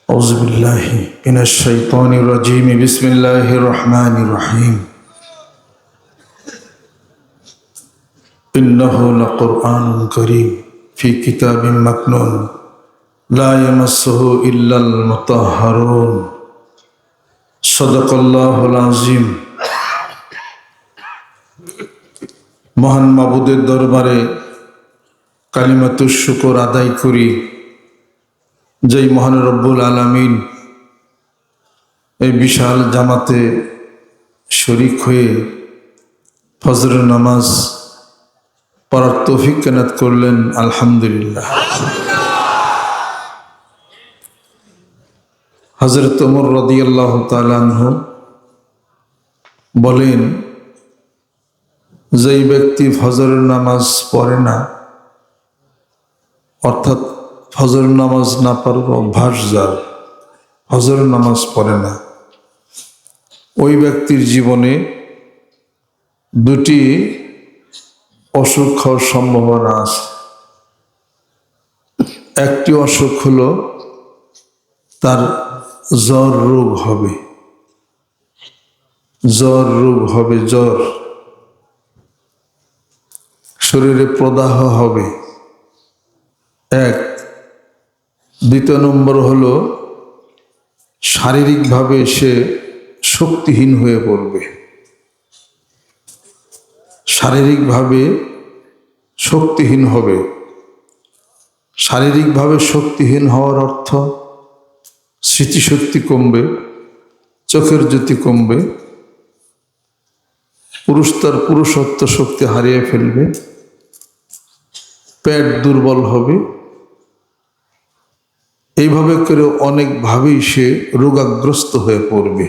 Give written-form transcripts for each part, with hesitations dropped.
أعوذ بالله من الشيطان الرجيم بسم الله الرحمن الرحيم إنه لقرآن كريم في كتاب مكنون لا يمسه إلا المطهرون صدق الله العظيم। মহান মাবুদের দরবারে কালিমাতুশ শুকর আদায় করি যেই মহান রব্বুল আলামিন এই বিশাল জামাতে শরীক হয়ে ফজরের নামাজ পড়ার তৌফিক এনায়েত করলেন, আলহামদুলিল্লাহ। হযরত ওমর রাদিয়াল্লাহু তাআলা আনহু বলেন, যেই ব্যক্তি ফজরের নামাজ পড়ে না, অর্থাৎ ফজর নামাজ না পড়ার অভ্যাস যার, ফজর নামাজ পড়ে না, ওই ব্যক্তির জীবনে দুটি অসুখ হওয়ার সম্ভাবনা আছে। একটি অসুখ হলো তার জ্বর রোগ হবে, জ্বর রোগ হবে, জ্বর, শরীরে প্রদাহ হবে এক। দ্বিতীয় নম্বর হলো শারীরিকভাবে সে শক্তিহীন হয়ে পড়বে। শারীরিকভাবে শক্তিহীন হবে। শারীরিকভাবে শক্তিহীন হওয়ার অর্থ স্মৃতিশক্তি কমবে, চোখের জ্যোতি কমবে, তার পুরুষত্ব শক্তি হারিয়ে ফেলবে, পেট দুর্বল হবে। এইভাবে করে অনেকভাবেই সে রোগাগ্রস্ত হয়ে পড়বে।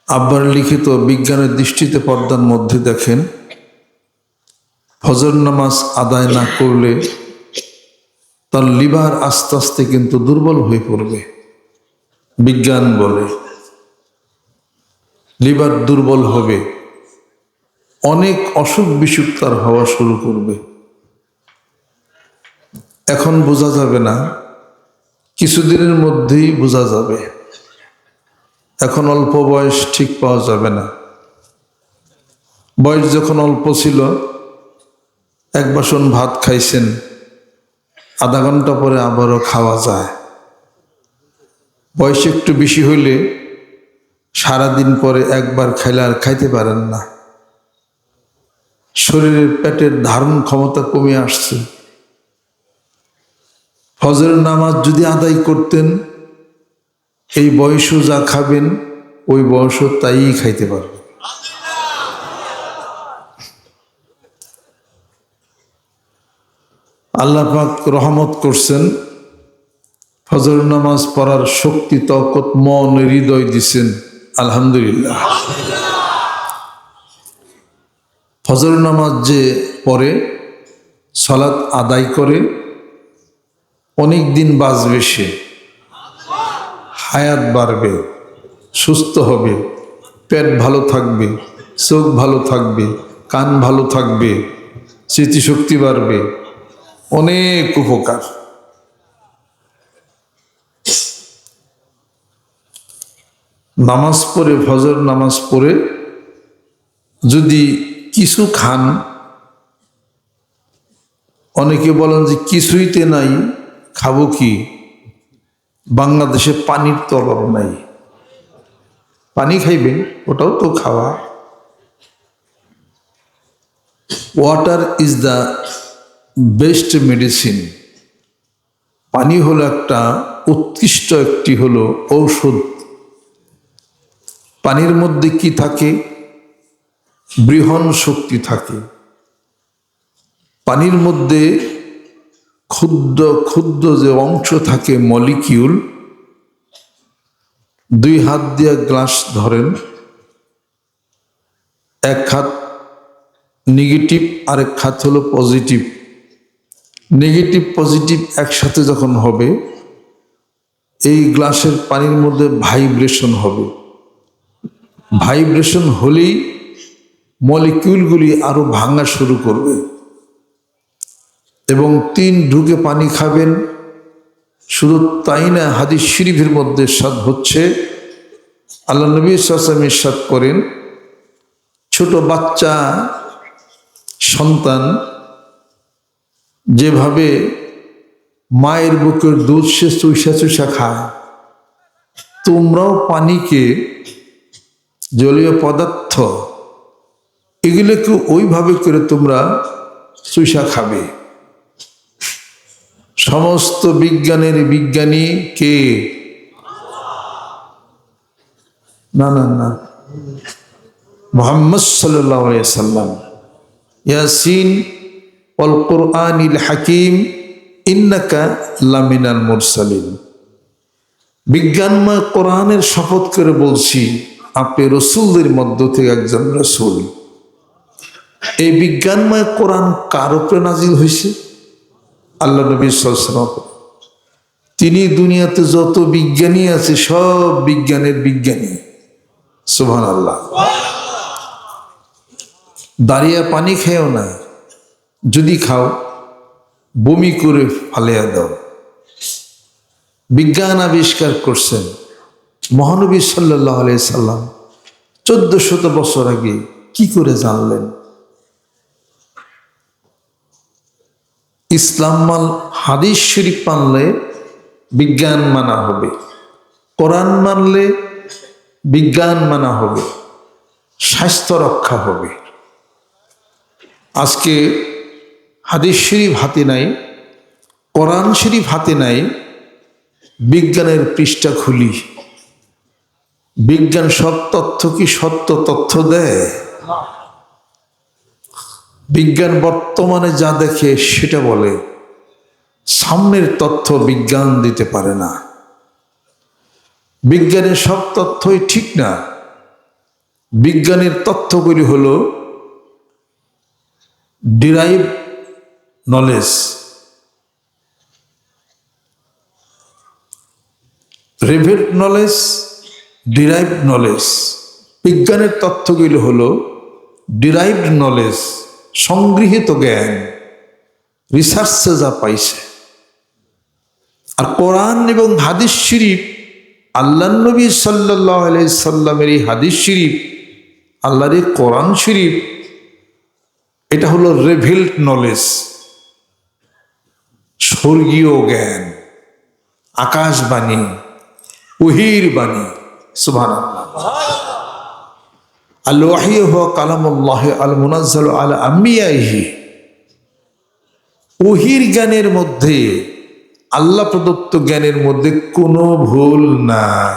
আব্বার লিখিত বিজ্ঞানের দৃষ্টিতে পর্দার মধ্যে দেখেন, ফজর নামাজ আদায় না করলে তার লিভার আস্তে আস্তে কিন্তু দুর্বল হয়ে পড়বে। বিজ্ঞান বলে লিভার দুর্বল হবে, অনেক অসুখ বিসুখ তার হওয়া শুরু করবে। এখন বোঝা যাবে না, কিছুদিনের মধ্যেই বোঝা যাবে। এখন অল্প বয়স, ঠিক পাওয়া যাবে না। বয়স যখন অল্প ছিল, এক বাসন ভাত খাইছেন, আধা ঘন্টা পরে আবারও খাওয়া যায়। বয়স একটু বেশি হইলে সারাদিন পরে একবার খাইলে আর খাইতে পারেন না। শরীরের পেটের ধারণ ক্ষমতা কমে আসছে। ফজরের নামাজ যদি আদায় করতেন, এই বয়সও যা খাবেন ওই বয়সও তাই খাইতে পারবেন। আল্লাহ পাক রহমত করছেন, ফজরের নামাজ পড়ার শক্তি, তকত, মন, হৃদয় দিছেন, আলহামদুলিল্লাহ। ফজর নামাজ যে পড়ে, সালাত আদায় করে, অনেক দিন বাঁচবে, সে হায়াত বাড়বে, সুস্থ হবে, পেট ভালো থাকবে, চোখ ভালো থাকবে, কান ভালো থাকবে, স্মৃতিশক্তি বাড়বে, অনেক উপকার। নামাজ পড়ে, ফজর নামাজ পড়ে যদি কিছু খান, অনেকে বলেন যে কিছুইতে নাই, খাবো কি? বাংলাদেশে পানির তো অভাব নাই, পানি খাইবেন, ওটাও তো খাওয়া। Water is the best medicine. পানি হলো একটা উৎকৃষ্ট একটি হলো ঔষধ। পানির মধ্যে কি থাকে? বৃহৎ শক্তি থাকে। পানির মধ্যে ক্ষুদ্র ক্ষুদ্র যে অংশ থাকে, মলিকিউল, দুই হাত দিয়ে গ্লাস ধরেন, এক হাত নেগেটিভ, আরেক হাত হলো পজিটিভ। নেগেটিভ পজিটিভ একসাথে যখন হবে, এই গ্লাসের পানির মধ্যে ভাইব্রেশন হবে। ভাইব্রেশন হলেই মলিকিউলগুলি আরো ভাঙা শুরু করবে, এবং 3 ঢুকে পানি খাবেন, শুধু তাই না, হাদিস শরীফের মধ্যে ইরশাদ হচ্ছে, আল্লাহ নবী সাল্লাল্লাহু আলাইহি ওয়াসাল্লাম ইরশাদ করেন, ছোট বাচ্চা সন্তান যেভাবে মায়ের বুকের দুধ সে চুষা চুষা খায়, তোমরাও পানিকে, জলীয় পদার্থ এগুলোকে ওইভাবে করে তোমরা চুষা খাবে। সমস্ত বিজ্ঞানের বিজ্ঞানী কে? না না না, মুহাম্মদ সাল্লাল্লাহু আলাইহি সাল্লাম। ইয়াসিন ওয়াল কুরআনিল হাকিম ইন্নাকা লামিনাল মুরসালিন। বিজ্ঞানময় কোরআনের শপথ করে বলছি, আপনি রসুলদের মধ্য থেকে একজন রসুল। এই বিজ্ঞানময় কোরআন কার উপরে নাজিল হয়েছে? আল্লাহ নবী সাল্লাল্লাহু আলাইহি ওয়াসাল্লাম। তিনি দুনিয়াতে যত বিজ্ঞানী আছে সব বিজ্ঞানের বিজ্ঞানী। সুবহানাল্লাহ। দাঁড়িয়ে পানি খেও না, যদি খাও বমি করে ফালিয়া দাও। বিজ্ঞান আবিষ্কার করছেন মহানবী সাল্লাল্লাহু আলাইহি সাল্লাম 1400 বছর আগে। কি করে জানলেন? ইসলাম মাল হাদিস শরীফ মানলে বিজ্ঞান মানা হবে, কোরআন মানলে বিজ্ঞান মানা হবে, স্বাস্থ্য রক্ষা হবে। আজকে হাদিস শরীফ হাতে নাই, কোরআন শরীফ হাতে নাই, বিজ্ঞানের পৃষ্ঠা খুলি, বিজ্ঞান সব তথ্য কি সত্য তথ্য দেয়? বিজ্ঞান বর্তমানে যা দেখে সেটা বলে, সামনের তথ্য বিজ্ঞান দিতে পারে না। বিজ্ঞানের সব তথ্যই ঠিক না। বিজ্ঞানের তথ্যগুলি হলো derive knowledge, revealed knowledge, derive knowledge. বিজ্ঞানের তথ্যগুলি হলো ডিরাইভড নলেজ, সংগৃহীত জ্ঞান, রিসার্চে যা পাইছে। আর কোরআন এবং হাদিস শরীফ, আল্লাহ নবী সাল্লাল্লাহু আলাইহি সাল্লামের এই হাদিস শরীফ, আল্লাহর এই কোরআন শরীফ, এটা হলো রিভিলড নলেজ, স্বর্গীয় জ্ঞান, আকাশবাণী, ওহীর বাণী। সুবহানাল্লাহ। আল ওয়াহয়ু হুয়া কালামুল্লাহ আল মুনাজ্জালু আলা আম্বিয়াইহি। ওহীর জ্ঞানের মধ্যে, আল্লাহ প্রদত্ত জ্ঞানের মধ্যে কোনো ভুল নাই।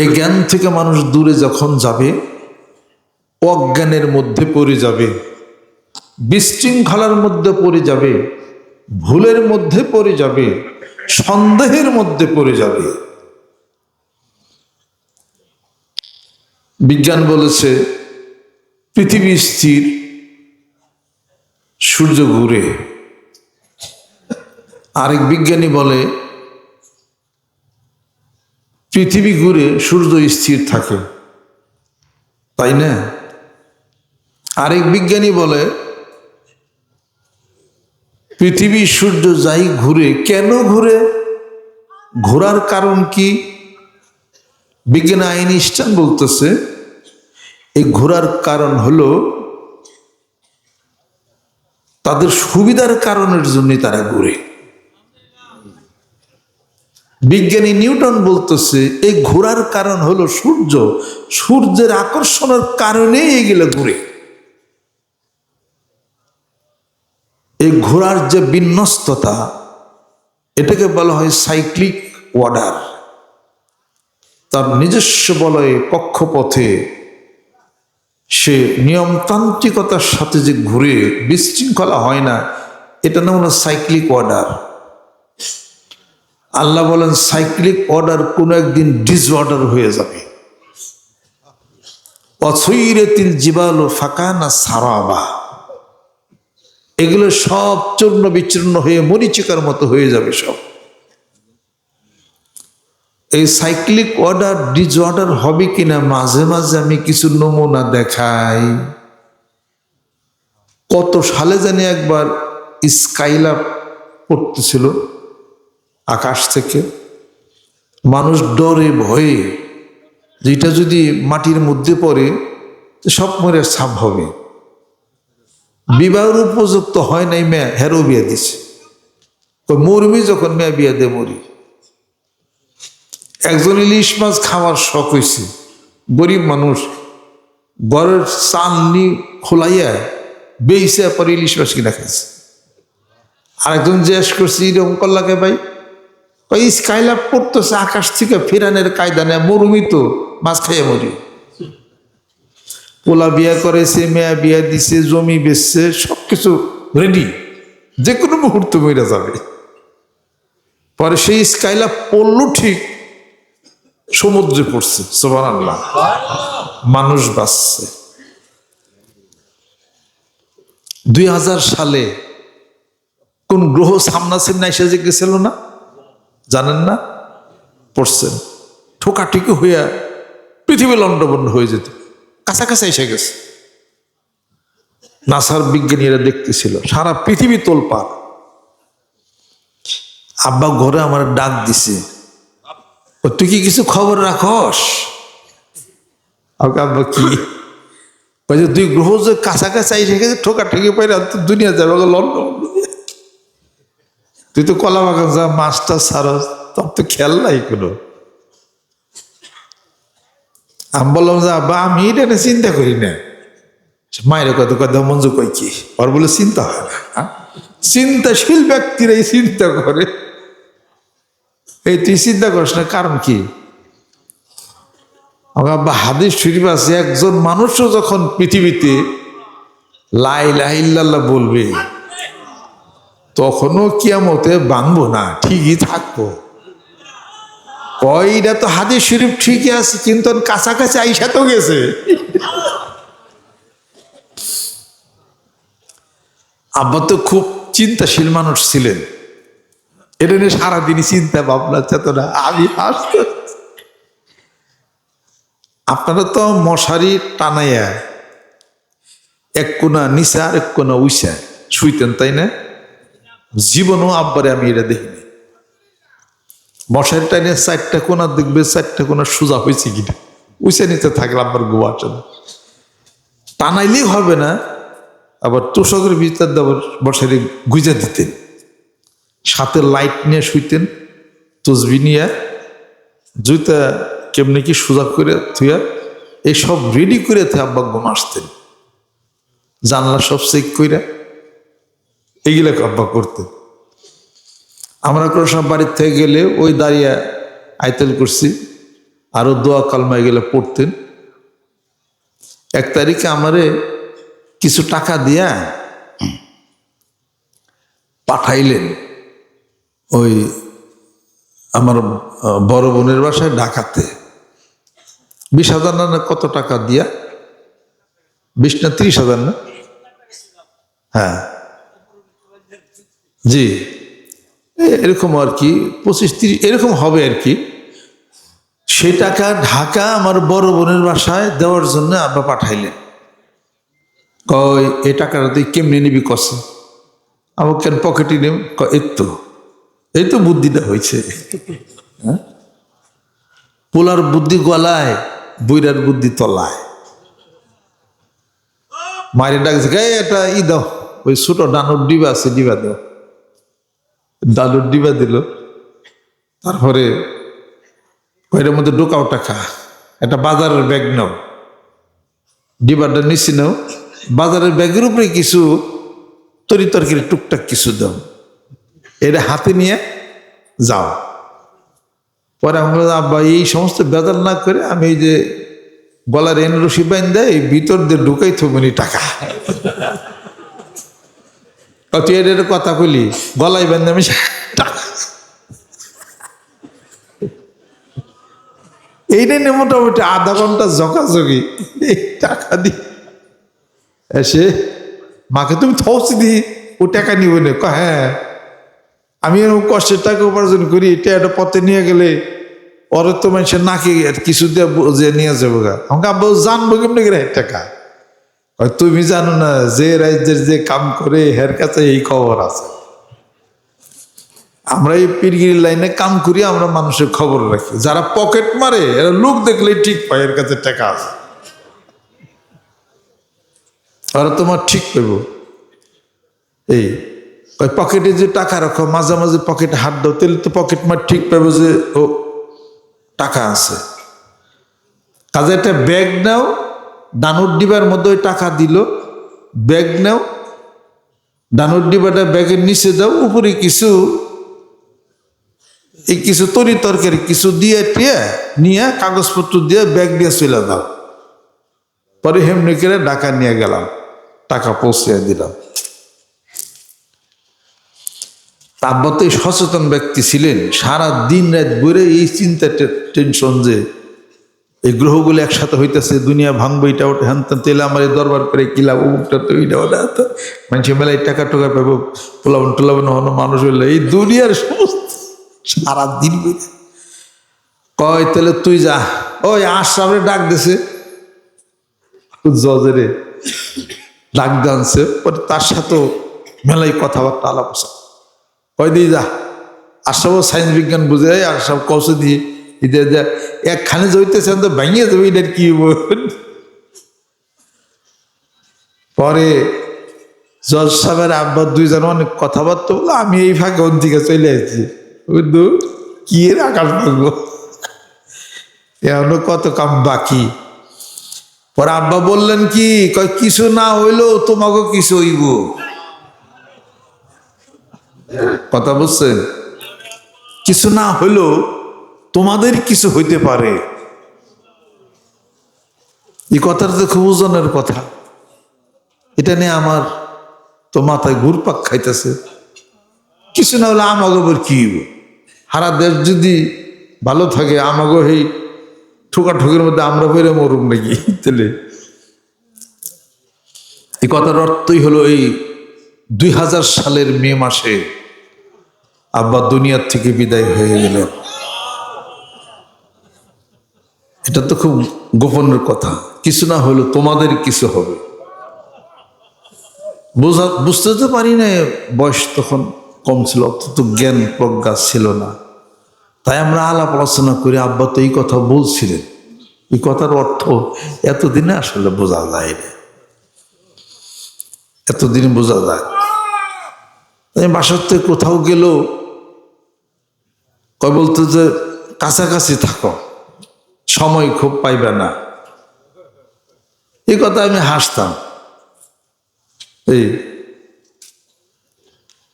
এই জ্ঞান থেকে মানুষ দূরে যখন যাবে, অজ্ঞানের মধ্যে পড়ে যাবে, বিশৃঙ্খলার মধ্যে পড়ে যাবে, ভুলের মধ্যে পড়ে যাবে, সন্দেহের মধ্যে পড়ে যাবে। বিজ্ঞান বলেছে পৃথিবী স্থির, সূর্য ঘুরে। আরেক বিজ্ঞানী বলে পৃথিবী ঘুরে, সূর্য স্থির থাকে, তাই না? আরেক বিজ্ঞানী বলে পৃথিবী সূর্য যাই ঘুরে, কেন ঘুরে, ঘোরার কারণ কি? বিজ্ঞানী আইনস্টাইন বলতেছে এই ঘোরার কারণ হলো তাদের সুবিধার কারণের জন্য তারা ঘুরে। বিজ্ঞানী নিউটন বলতেছে এই ঘোরার কারণ হলো সূর্য, সূর্যের আকর্ষণের কারণে এগুলো ঘুরে। এই ঘোরার যে বিন্যস্ততা, এটাকে বলা হয় সাইক্লিক অর্ডার। তার নিজস্ব বলয়ে কক্ষপথে সে নিয়মতান্ত্রিকতার সাথে যে ঘুরে, বিশৃঙ্খলা হয় না, এটা নাম হলো সাইক্লিক অর্ডার। আল্লাহ বলেন সাইক্লিক অর্ডার কোনো একদিন ডিসঅর্ডার হয়ে যাবে। অসুইরাতিল জিবালু ফাকানা সারাবা, এগুলো সব চূর্ণ বিচূর্ণ হয়ে মরীচিকার মতো হয়ে যাবে সব। এই সাইক্লিক অর্ডার ডিসঅর্ডার হবে কিনা মাঝে মাঝে আমি কিছু নমুনা দেখাই। কত সালে জানি একবার স্কাইলাপ পড়তেছিল আকাশ থেকে। মানুষ ডরে ভয়ে, যেটা যদি মাটির মধ্যে পড়ে তো সব মরে সাপ হবে। বিবাহের উপযুক্ত হয় নাই মেয়া, হেরো বিয়া দিছে। মরমি যখন মেয়া বিয়া দে মরি। একজন ইলিশ মাছ খাওয়ার শখ হয়েছে, গরিব মানুষ, ঘরের চালনি খোলাইয়া বেইছে পরে ইলিশ মাছ কিনা খাইছে। আরেকজন জিজ্ঞেস করছে এরকম করলাকে ভাই, ওই স্কাইলাপ পড়তেছে আকাশ থেকে, ফেরানের কায়দা নেয়, মরুমি তো মাছ খাইয়া মরি। পোলা বিয়া করেছে, মেয়া বিয়া দিছে, জমি বেচছে, সবকিছু রেডি, যে কোনো মুহূর্তে মরে যাবে। পরে সেই স্কাইলাপ পড়লো ঠিক, সমুদ্রে পড়ছে। সুবহানাল্লাহ, মানুষ বাঁচছে। 2000 সালে কোন গ্রহ সামনাসামনি এসে যে গেছিল না, জানেন না? পড়ছেন, ঠোকাঠুকি হইয়া পৃথিবী লন্ডভন্ড হয়ে যেত, কাছাকাছি এসে গেছে। নাসার বিজ্ঞানীরা দেখতেছিল, সারা পৃথিবী তোলপাড়। আব্বা ঘরে আমার ডাক দিছে, তুই কি কিছু খবর রাখস? আব্বা কি? দুই গ্রহ যে কাছাকাছি এসে গেছে, ঠোকাঠুকি পাই দুনিয়া যাবে লন্ডন। তুই তো কলা বাগান যা, মাছটা সারস, তোর তো খেয়াল নাই কোনো। আমি বললাম যে আব্বা আমি এটা চিন্তা করি না। মায়ের কথা কথা মঞ্জু কই কি, ওর বলে চিন্তা হয় না, চিন্তাশীল ব্যক্তিরাই চিন্তা করে। এই তুই চিন্তা করিস না, কারণ কি? আব্বা হাদিস শরীফ আছে, একজন মানুষও যখন পৃথিবীতে লা ইলাহা ইল্লাল্লাহ বলবে তখনও কিয়ামতে ভাঙবো না, ঠিকই থাকবো। কয়টা তো হাদিস শরীফ ঠিকই আছে, কিন্তু কাছাকাছি আইসা তো গেছে। আব্বা তো খুব চিন্তাশীল মানুষ ছিলেন, এটা নিয়ে সারাদিনই চিন্তা ভাবনা চেতনা। আমি হাসতে, আপনারা তো মশারি টানাইয়া এক কোনা নিচা আর এক কোনা উইসা শুইতেন, তাই না? জীবনও আব্বারে আমি এটা দেখিনি। মশারি টানিয়ে 4টা কোনা দেখবে, 4টা কোনা সোজা হয়েছে কিনা, উইসা নিতে থাকলে আব্বার গোয়া চলে। টানাইলেই হবে না, আবার তোষকের ভিতর আবার মশারি গুজা দিতেন, সাথে লাইট নিয়ে শুইতেন, তসবি নিয়ে, জুতা কেমনি কি সোজা করে থুয়া এইসব রেডি করে আব্বা ঘুম আসতেন। জানলা সব চেক করে এগুলা আব্বা করতেন। আমরা কোনো সব বাড়ির থেকে গেলে ওই দাঁড়িয়ে আইতেল করছি, আরো দোয়া কালমা এগুলো পড়তেন। 1 তারিখে আমারে কিছু টাকা দিয়া পাঠাইলেন ওই আমার বড় বোনের বাসায় ঢাকাতে। 20,000 না কত টাকা দিয়া, 20 না 30,000 না, হ্যাঁ জি এরকম আর কি, 25-30 এরকম হবে আর কি। সেই টাকা ঢাকা আমার বড় বোনের বাসায় দেওয়ার জন্য আব্বা পাঠাইলেন। কয় এই টাকাটা তুই কেমনি নিবি কসে? আমার কেন পকেটে নেব? এই তো বুদ্ধিটা হয়েছে। হ্যাঁ, পোলার বুদ্ধি গলায়, বইরার বুদ্ধি তলায়। মায়ের ডাকছে, গায়ে এটা দাও, ওই ছোট ডানুর ডিবা আছে, ডিবা দাও। ডালুর ডিবা দিল। তারপরে ওইটার মধ্যে ঢোকাও টাকা, একটা বাজারের ব্যাগ নাও, ডিবাটা নিচে নাও, বাজারের ব্যাগের উপরে কিছু তরি তরকারি টুকটাক কিছু দাও, এটা হাতে নিয়ে যাও। পরে আমরা আব্বা এই সমস্ত বেজাল না করে আমি এই যে গলার এন রশি বাইন দেয় ভিতর দিয়ে ঢুকাই থবনি টাকা। তুই এর কথা কইলি, গলায় বেঁধে আমি টাকা এইটা নিয়ে মোটামুটি আধা ঘন্টা জকাজকি। এই টাকা দি এসে মাকে তুমি থসি দি, ও টাকা নিবে না। হ্যাঁ আমি এরকম কষ্টের টাকা উপার্জন করি, এটা একটা পথে নিয়ে গেলে ওরা তো মানুষের নাকি কিছু দিয়ে নিয়ে যাবো গা। আমাকে আব্বা জানবো কেমনি করে টাকা। আর তুমি জানো না যে রাজ্যের যে কাম করে হের কাছে এই খবর আছে। আমরা এই পীরগিরি লাইনে কাম করি, আমরা মানুষের খবর রাখি। যারা পকেট মারে এরা লোক দেখলেই ঠিক পায় এর কাছে টাকা আছে, ওরা তোমার ঠিক পেব। এই ওই পকেটে যে টাকা রাখো, মাঝে মাঝে পকেটে হাত দাও, তাহলে তো পকেট মার ঠিক পাবো যে ও টাকা আছে। কাজে একটা ব্যাগ নাও, ডানুর ডিবার মধ্যে ওই টাকা দিল, ব্যাগ নাও, ডানুর ডিবাটা ব্যাগের নিচে দাও, উপরে কিছু এই কিছু তরি তরকারি কিছু দিয়ে টিয়ে নিয়ে কাগজপত্র দিয়ে ব্যাগ দিয়ে চলে দাও। পরে হেমনি করে ঢাকা নিয়ে গেলাম, টাকা পৌঁছে দিলাম। আব্বা তো সচেতন ব্যক্তি ছিলেন, সারা দিন রাত বইরে এই চিন্তা টেনশন যে এই গ্রহগুলো একসাথে হইতেছে, দুনিয়া ভাঙবো, এটা ওটা হ্যান তেলে আমার এই দরবার করে কিলাম, অমুকটা তো এইটা ওটা তো মানুষের মেলায় টাকা টোকা পাবো, পোলাবন টোলাবন হনো মানুষ হইলে এই দুনিয়ার সমস্ত সারা দিন বইরে কয় তাহলে তুই যা। ওই আশরাফরে ডাক দিছে, জজেরে ডাক দানছে, পরে তার সাথেও মেলায় কথাবার্তা আলাপ কয় দিয়ে যা। আশরাফও সায়েন্স বিজ্ঞান বুঝে, আশরাফ কৌশল দিয়ে একখানে জইতেছেন তো ভাঙিয়ে যাবে, এটার কি পরে জজ সাহেবের আব্বা দুইজন অনেক কথাবার্তা বললো, আমি এই ফাঁকে ওর দিকে চলে আসছি, বুঝলো কি এর আকাশ ভাঙবো, এখনো কত কাম বাকি। পরে আব্বা বললেন কি, কয় কিছু না হইলো তোমাকে কিছু হইব। কথা বুঝছেন? কিছু না হইলো তোমাদের কিছু হইতে পারে। এই কথাটা তো খুব ওজনের কথা। এটা নিয়ে আমার তো মাথায় ঘুরপাক খাইতেছে। কিছু না হলে আমাকে আবার কি হইব? সারা দেশ যদি ভালো থাকে, আমাকে এই ঠোকাঠুকির মধ্যে আমরা বেড়ে মরুম নাকি? তাহলে এই কথার অর্থই হলো, এই 2000 সালের মে মাসে আব্বা দুনিয়ার থেকে বিদায় হয়ে গেলেন। এটা তো খুব গোপনের কথা। কিছু না হলো তোমাদের কিছু হবে। বুঝতে তো পারি না, বয়স তখন কম ছিল, অত তো জ্ঞান প্রজ্ঞা ছিল না। তাই আমরা আলাপ আলোচনা করি, আব্বা তো এই কথা বলছিলেন। এই কথার অর্থ এতদিনে আসলে বোঝা যায় না, এতদিনে বোঝা যায়। তাই বাসার থেকে কোথাও গেল কয় বলতো যে কাছাকাছি থাকো, সময় খুব পাইবে না। এই কথা আমি হাসতাম। এই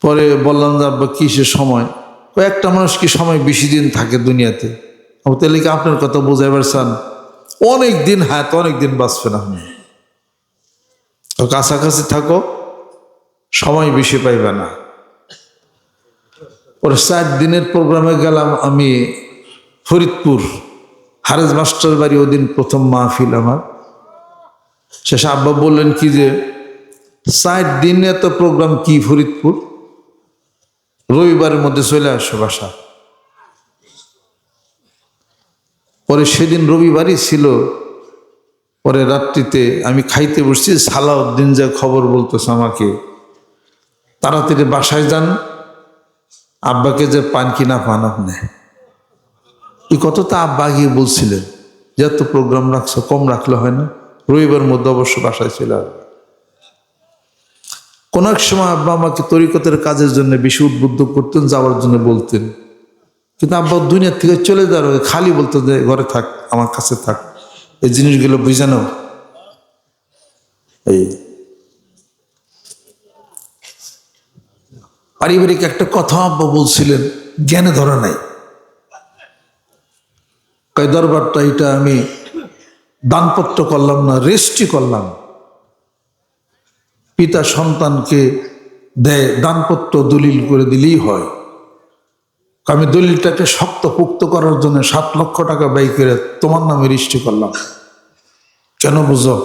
পরে বললাম যে আব্বা কিসের সময়? একটা মানুষ কি সময় বেশি দিন থাকে দুনিয়াতে? তাহলে কি আপনার কথা বোঝাইবার চান? অনেক দিন হায়াত, অনেক দিন বাঁচবে না। কাছাকাছি থাকো, সময় বেশি পাইবে না। পরে 4 দিনের প্রোগ্রামে গেলাম আমি ফরিদপুর, হারেজ মাস্টার বাড়ি। ওদিন প্রথম মাহফিল আমার। শেষে আব্বা বললেন কি যে 4 দিন এত প্রোগ্রাম কি ফরিদপুর, রবিবারের মধ্যে চলে আসো বাসা। পরে সেদিন রবিবারই ছিল। পরে রাত্রিতে আমি খাইতে বসছি, সালাউদ্দিন যা খবর বলতেছে আমাকে, তাড়াতাড়ি বাসায় যান, আব্বাকে যে পান কিনা পান আপনি। এই কথাটা আব্বা গিয়ে বলছিলেন যে এত প্রোগ্রাম রাখছো, কম রাখলে হয় না? রবিবার মধ্যে অবশ্য বাসায় ছিল। কোন এক সময় আব্বা আমাকে তরিকতের কাজের জন্য বেশি উদ্বুদ্ধ করতেন, যাওয়ার জন্য বলতেন। কিন্তু আব্বা দুনিয়ার থেকে চলে যাওয়ার খালি বলতো যে ঘরে থাক, আমার কাছে থাক। এই জিনিসগুলো বুঝানো। এই পারিবারিক একটা কথা আব্বা বলছিলেন, জ্ঞানে ধরা নাই। কয় দরবারটা এটা আমি দানপত্র করলাম না, রেজিস্ট্রি করলাম। পিতা সন্তানকে দেয় দানপত্র, দলিল করে দিলেই হয়। আমি দলিলটাকে শক্ত পুক্ত করার জন্য 7 লক্ষ টাকা ব্যয় করে তোমার নামে রেজিস্ট্রি করলাম। কেন বুঝো?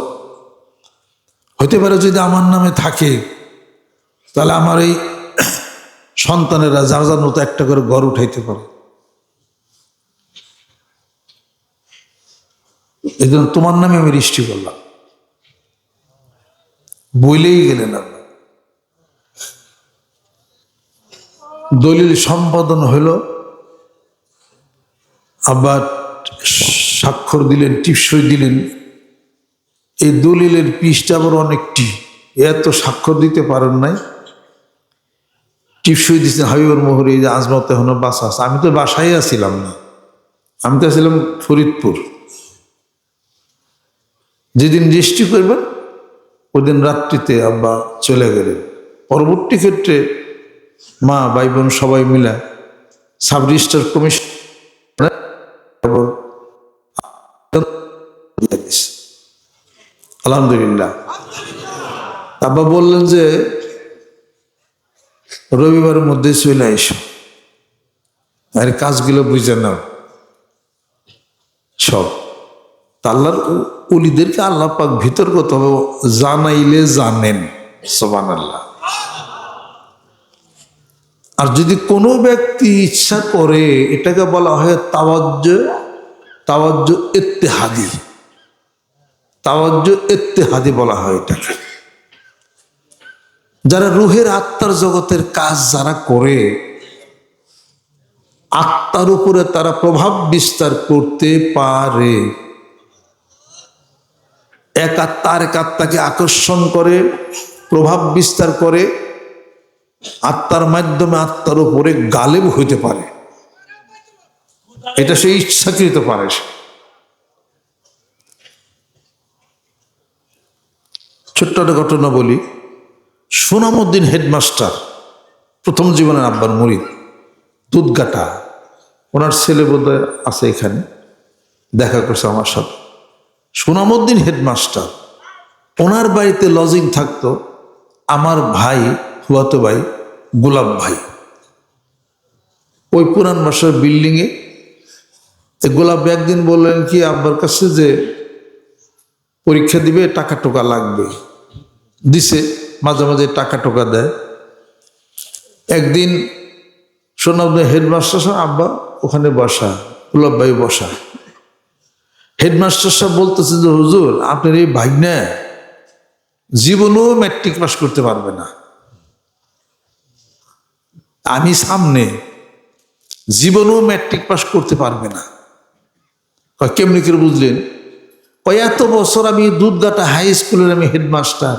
হইতে পারে যদি আমার নামে থাকে, তাহলে আমার এই সন্তানেরা যার যার মতো একটা করে ঘর উঠাইতে পারে। এই জন্য তোমার নামে আমি রেজিস্ট্রি করলাম। বইলেই গেলেন আল্লাহ। দলিল সম্পাদন হইল, আবার স্বাক্ষর দিলেন, টিপসই দিলেন। এই দলিলের পৃষ্ঠা আবার অনেকটি, এত স্বাক্ষর দিতে পারেন নাই। টিপসই দিচ্ছেন হাবিবুর মোহরে, যে আজমত এখনো বাসা আছে। আমি তো বাসায় আসছিলাম না, আমি তো আসছিলাম ফরিদপুর। যেদিন রেজিস্ট্রি করবেন ওদিন রাত্রিতে আব্বা চলে গেলেন। পরবর্তী ক্ষেত্রে মা ভাই বোন সবাই মিলে সাব রেজিস্ট্রার কমিশন আলহামদুলিল্লাহ। আব্বা বললেন যে রবিবারের মধ্যে চলে এসো, আর কাজগুলো বুঝে নাও সব। আল্লাহর ওলিদেরকে আল্লাহ পাক ভিতরগত জানাইলে জানেন, সুবহানাল্লাহ। আর যদি কোনো ব্যক্তি ইচ্ছা করে, এটাকে বলা হয় তাওয়াজ্জু ইত্তেহাদি, তাওয়াজ্জু ইত্তেহাদি বলা হয় এটাকে। যারা রুহের আত্মার জগতের কাজ যারা করে, আত্মার উপরে তারা প্রভাব বিস্তার করতে পারে। এক আত্মা আরেক আত্মাকে আকর্ষণ করে, প্রভাব বিস্তার করে, আত্মার মাধ্যমে আত্মার উপরে গালেব হইতে পারে। এটা সে ইচ্ছাকৃত পারে। ছোট্ট একটা ঘটনা বলি। সুনামউদ্দিন হেডমাস্টার, প্রথম জীবনের আব্বার মুরিদ, দুধগাটা। ওনার ছেলে বোধহয় আছে এখানে, দেখা করছে আমার সাথে। সুনামউদ্দিন হেডমাস্টার, ওনার বাড়িতে লজিং থাকতো আমার ভাই, ফুয়াতো ভাই গোলাপ ভাই। ওই পুরান বাসার বিল্ডিংয়ে গোলাপ একদিন বললেন কি আব্বার কাছে যে পরীক্ষা দিবে, টাকা টোকা লাগবে। দিছে, মাঝে মাঝে টাকা টোকা দেয়। একদিন সোনাউদ্দিন হেডমাস্টার সাহেব, আব্বা ওখানে বসা, গোলাপ ভাই বসা। হেডমাস্টার সাহেব বলতেছে যে হুজুর, আপনার এই ভাগ্নে জীবনেও ম্যাট্রিক পাস করতে পারবে না। আমি সামনে, জীবনেও ম্যাট্রিক পাস করতে পারবে না। কেমনি করে বুঝলেন? এত বছর আমি দুধগাটা হাই স্কুলের আমি হেডমাস্টার,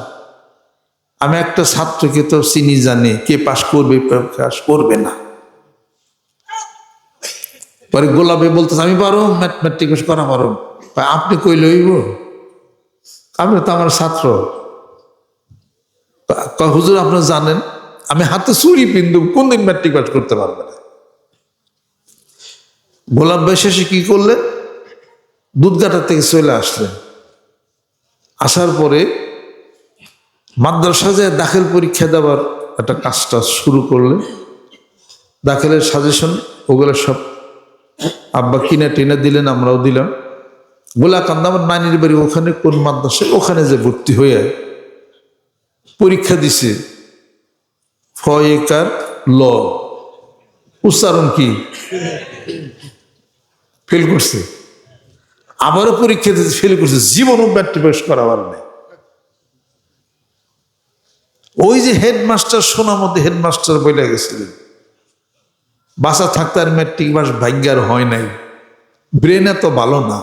আমি একটা ছাত্রকে তো চিনি জানি কে পাস করবে, পাস করবে না। পরে গোলাপে বলতেছে আমি পারো, ম্যাট্রিক পাস করা পারো। আপনি কই লইব, আপনি তো আমার ছাত্র। হুজুর আপনারা জানেন আমি হাতে চুরি পিন্দু, কোনদিন ম্যাট্রিক পাস করতে পারবে না। গোলাপ ভাই শেষে কি করলেন, দুধগাটা থেকে চলে আসলেন। আসার পরে মাদ্রাসা যায় দাখিল পরীক্ষা দেওয়ার একটা কাজটা শুরু করলেন। দাখিলের সাজেশন ওগুলো সব আব্বা কিনে টেনে দিলেন, আমরাও দিলাম। গোলাকান্দা আমার নানির বাড়ি, ওখানে কোন মাদ্রাসায়, ওখানে যে ভর্তি হয়ে পরীক্ষা দিছে। ফয়েকার ল উচ্চারণ কি ফেল করছে, আবারও পরীক্ষা দিতে ফেল করছে, জীবনও ম্যাট্রিক পাস করা পারে নাই। ওই যে হেডমাস্টার, সোনামুদ্দিন হেডমাস্টার বলে গেছিলেন, বাসা থাকতে আর ম্যাট্রিক পাস ভাগ্যার হয় নাই, ব্রেন এত ভালো না।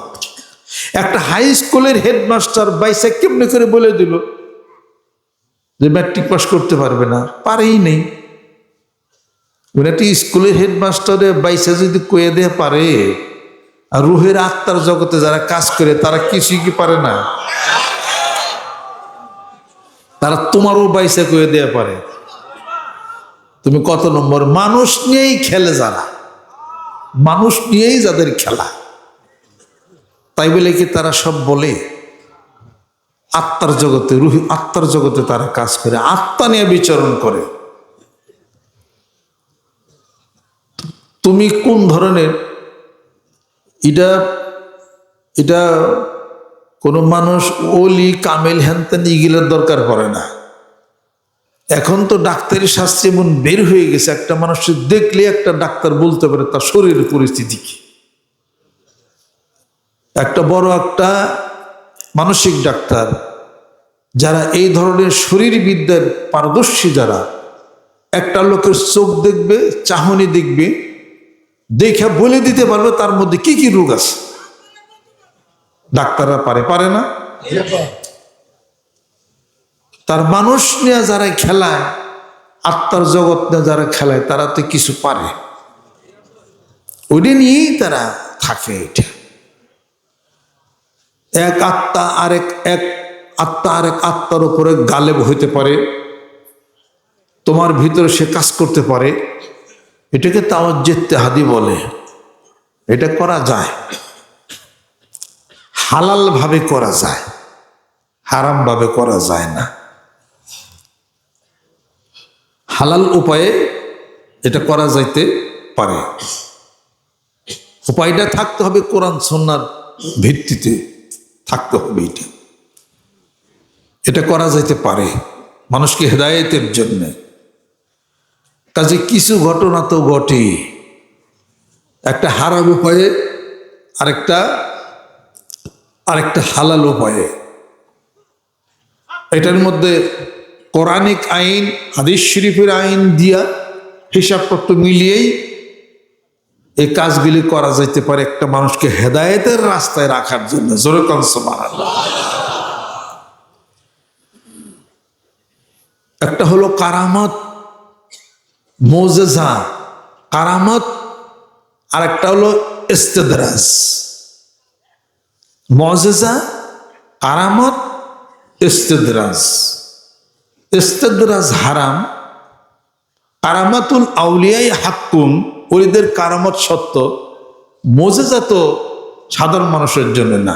একটা হাই স্কুলের হেডমাস্টার বাইসা কেমনে করে বলে দিল যে ম্যাট্রিক পাস করতে পারবে না, পারেই নেই। একটি স্কুলের হেডমাস্টারে বাইসা যদি কয়ে দিয়ে পারে, আর রুহের আত্মার জগতে যারা কাজ করে তারা কিছুই কি পারে না? তারা তোমারও বাইসা কয়ে দেয়া পারে তুমি কত নম্বর। মানুষ নিয়েই খেলে যারা, মানুষ নিয়েই যাদের খেলা, তাই বলে কি তারা সব বলে? আত্মার জগতে, রুহি আত্মার জগতে তারা কাজ করে, আত্মা নিয়ে বিচরণ করে। তুমি কোন ধরনের, এটা এটা কোনো মানুষ ওলি কামেল হ্যানতেন ইগিলের দরকার পড়ে না। এখন তো ডাক্তারি শাস্ত্রে এমন বের হয়ে গেছে, একটা মানুষের দেখলে একটা ডাক্তার বলতে পারে তার শরীরের পরিস্থিতি কি। একটা বড় একটা মানসিক ডাক্তার যারা এই ধরনের শরীরবিদ্যার পারদর্শী, যারা একটা লোকের চোখ দেখবে, চাহনি দেখবে, দেখে বলে দিতে পারবে তার মধ্যে কি কি রোগ আছে। ডাক্তাররা পারে না? তার মানুষ নিয়ে যারা খেলায়, আত্মার জগৎ নিয়ে যারা খেলায়, তারা তো কিছু পারে, ওইটা নিয়েই তারা থাকে। এটা এক আত্মা আরেক আত্মার উপরে গালেব হইতে পারে, তোমার ভিতরে সে কাজ করতে পারে। এটাকে তাওজ্জুহ ইত্তেহাদি বলে। এটা করা যায়, হালাল ভাবে করা যায়, হারাম ভাবে করা যায় না। হালাল উপায়ে এটা করা যাইতে পারে। উপায়টা থাকতে হবে কোরআন সুন্নাহর ভিত্তিতে থাকতে হবে। এটা করা যাইতে পারে মানুষকে হেদায়েতের জন্য। কাজে কিছু ঘটনা তো ঘটে, একটা হারাম উপায়ে, আরেকটা হালাল উপায়ে। এটার মধ্যে কোরআনিক আইন, হাদিস শরীফের আইন দিয়া হিসাবপত্র মিলিয়েই এই কাজগুলি করা যাইতে পারে একটা মানুষকে হেদায়েতের রাস্তায় রাখার জন্য। জোরে কোন সুবহানাল্লাহ। একটা হলো কারামত, মুজিজা, কারামত, আর একটা হলো ইস্তেদরাজ। মুজিজা, কারামত, ইস্তেদরাজ। ইস্তেদরাজ হারাম, কারামাতুল আউলিয়াই হাক্কুন, ওলিদের কারামত সত্য, মুজিজা তো সাধারণ মানুষের জন্য না,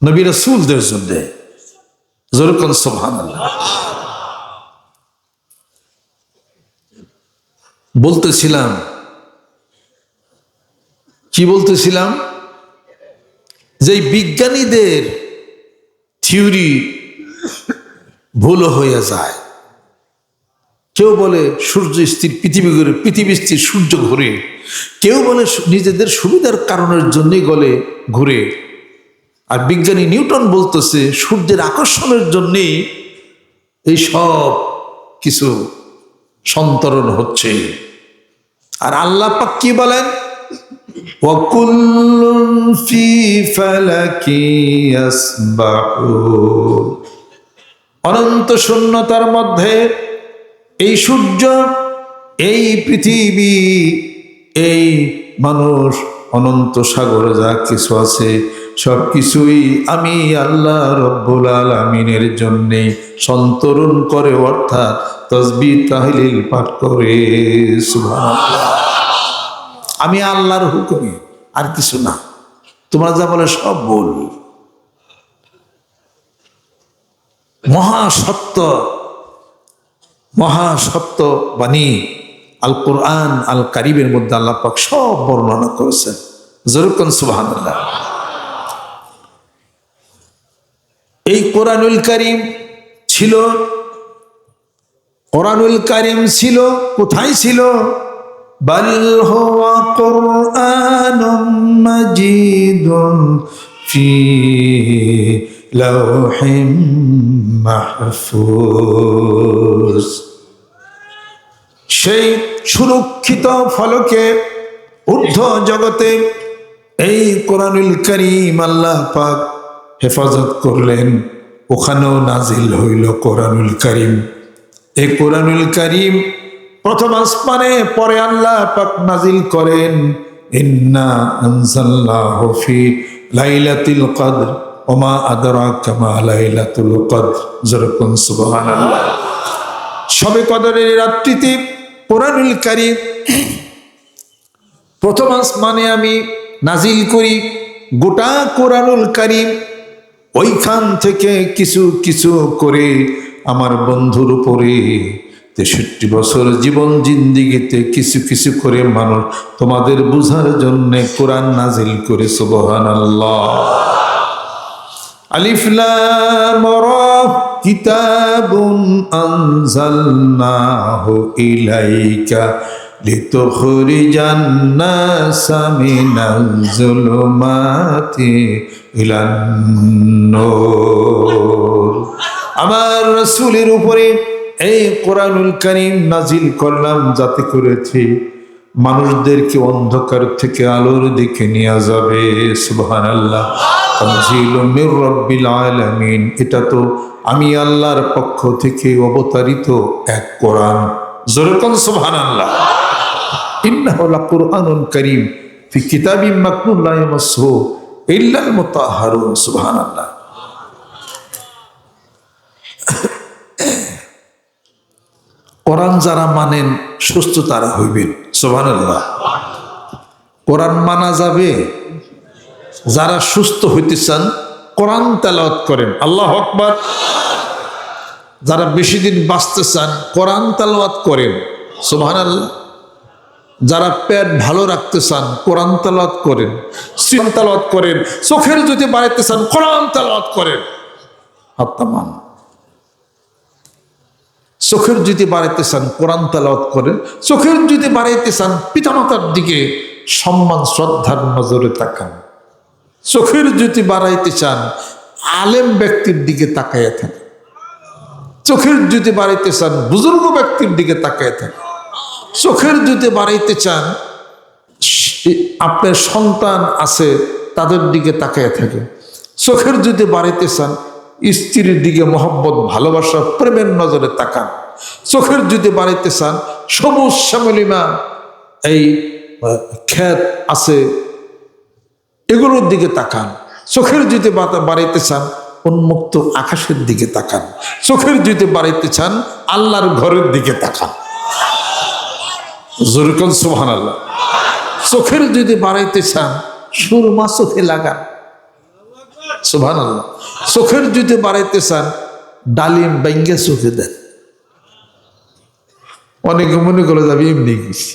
নবী রাসূলদের জন্য। জোরে কোন সুবহানাল্লাহ। বলতেছিলাম যে বিজ্ঞানীদের থিওরি ভুল হয়ে যায়। কেউ বলে সূর্য স্থির, পৃথিবী ঘুরে, পৃথিবী স্থির, সূর্য ঘুরে। কেউ বলে নিজেদের সুবিধার কারণের জন্যই ঘুরে। আর বিজ্ঞানী নিউটন বলতেছে সূর্যের আকর্ষণের জন্যই এই সব কিছু সন্তরণ হচ্ছে। আর আল্লাহ পাক কি বলেন? ওয়াকুল্লুন ফি ফালাকি ইয়াসবাহুন। অনন্ত শূন্যতার মধ্যে এই সূর্য, এই পৃথিবী, এই মানুষ, অনন্ত সাগরে যা কিছু আছে সব কিছুই আমি আল্লাহ রব্বুল আলামিনের জন্যে সন্তরণ করে, অর্থাৎ তাসবিহ তাহলিল পাঠ করে। সুবহানাল্লাহ। আমি আল্লাহর হুকুমে, আর কিছু না। তোমরা যা বলে সব ভুল। মহাসত্য বাণী আল কোরআন আল কারীমের মধ্যে আল্লাহ পাক সব বর্ণনা করেছেন। জোরে কোন সুবহানাল্লাহ। এই কোরআনুল কারীম ছিল কোথায় ছিল? বাল হুয়া কুরআনুম মাজিদুন ফি লাওহিম মাহফুজ। সেই সুরক্ষিত ফলকে ঊর্ধ্ব জগতে এই কোরআনুল কারীম আল্লাহ পাক হেফাজত করলেন। ওখানেও নাজিল হইল কোরআনুল কারীম। এই কোরআনুল কারীম প্রথম আসমানে, পরে আল্লাহ পাক নাজিল করেন ইন্না আনজালনাহু ফি লাইলাতুল কদর ওমা আদরাকা মা লাইলাতুল কদর। যেরকম সুবহানাল্লাহ। শবে কদরের রাত্রিতে কোরআনুল কারীম প্রথম আসমানে আমি নাজিল করি। গোটা কোরআনুল কারীম ওইখান থেকে কিছু কিছু করে আমার বন্ধুর উপরে 63 বছর জীবন জিন্দিগিতে কিছু কিছু করে মানুষ তোমাদের বুঝার জন্য কোরআন নাজিল করে। সুবহানাল্লাহ। আলিফ লাম রা কিতাবুন আনজালনাহু ইলাইকা লিতুখরিজান নাসা মিনাজ যুলুমাতি ইলান নূর। আমার রাসূলের উপরে এই কোরআনুল কারীম নাজিল করলাম যাতে করেছি মানুষদেরকে অন্ধকার থেকে আলোর দিকে নিয়ে যাবে। সুবহানাল্লাহ। তানজিলুম মির রাব্বিল আলামিন, এটা তো আমি আল্লাহর পক্ষ থেকে অবতারিত এক কোরআন। জোরে কোন সুবহানাল্লাহ। ইন্নাহু লাকুরআনুন কারীম ফি কিতাবিম মাকনুন লা ইয়ামাসসুহু ইল্লাল মুতাহহারুন। সুবহানাল্লাহ। কোরআন যারা মানেন সুস্থ তারা হইবেন। সুবহানাল্লাহ। কোরআন মানা যাবে, যারা সুস্থ হইতে চান কোরআন তেলাওয়াত করেন। আল্লাহু আকবার। যারা বেশি দিন বাঁচতে চান কোরআন তেলাওয়াত করেন। সুবহানাল্লাহ। যারা পেট ভালো রাখতে চান কোরআন তেলাওয়াত করেন, সিয়াম তেলাওয়াত করেন। চোখের যদি বাড়াইতে চান কোরআন তেলাওয়াত করেন। হাত্তামান। চোখের যদি বাড়াইতে চান কোরআন তেলাওয়াত করেন। চোখের যদি বাড়াইতে চান পিতামাতার দিকে সম্মান শ্রদ্ধার নজরে তাকান। চোখের যদি বাড়াইতে চান আলেম ব্যক্তির দিকে তাকাইয়া থাকেন। চোখের যদি বাড়াইতে চান বুজুর্গ ব্যক্তির দিকে তাকাইয়া থাকেন। চোখের যদি বাড়াইতে চান আপনার সন্তান আছে তাদের দিকে তাকাইয়া থাকেন। চোখের যদি বাড়াইতে চান স্ত্রীর দিকে মহব্বত ভালোবাসা প্রেমের নজরে তাকান। চোখের যদি বাড়াইতে চান সবুজ শ্যামলিমা এই ক্ষেত আছে এগুলোর দিকে তাকান। চোখের যদি বাড়াইতে চান উন্মুক্ত আকাশের দিকে তাকান। চোখের যদি বাড়াইতে চান আল্লাহর ঘরের দিকে তাকান। জোরে কোন সুবহানাল্লাহ। চোখের যদি বাড়াইতে চান সুরমা চোখে লাগান। সুবহানাল্লাহ। চোখের যদি বাড়াইতে চান ডালিম বাইঙ্গা চোখে দেন। অনেকে মনে করে যাবে এমনি গেছি।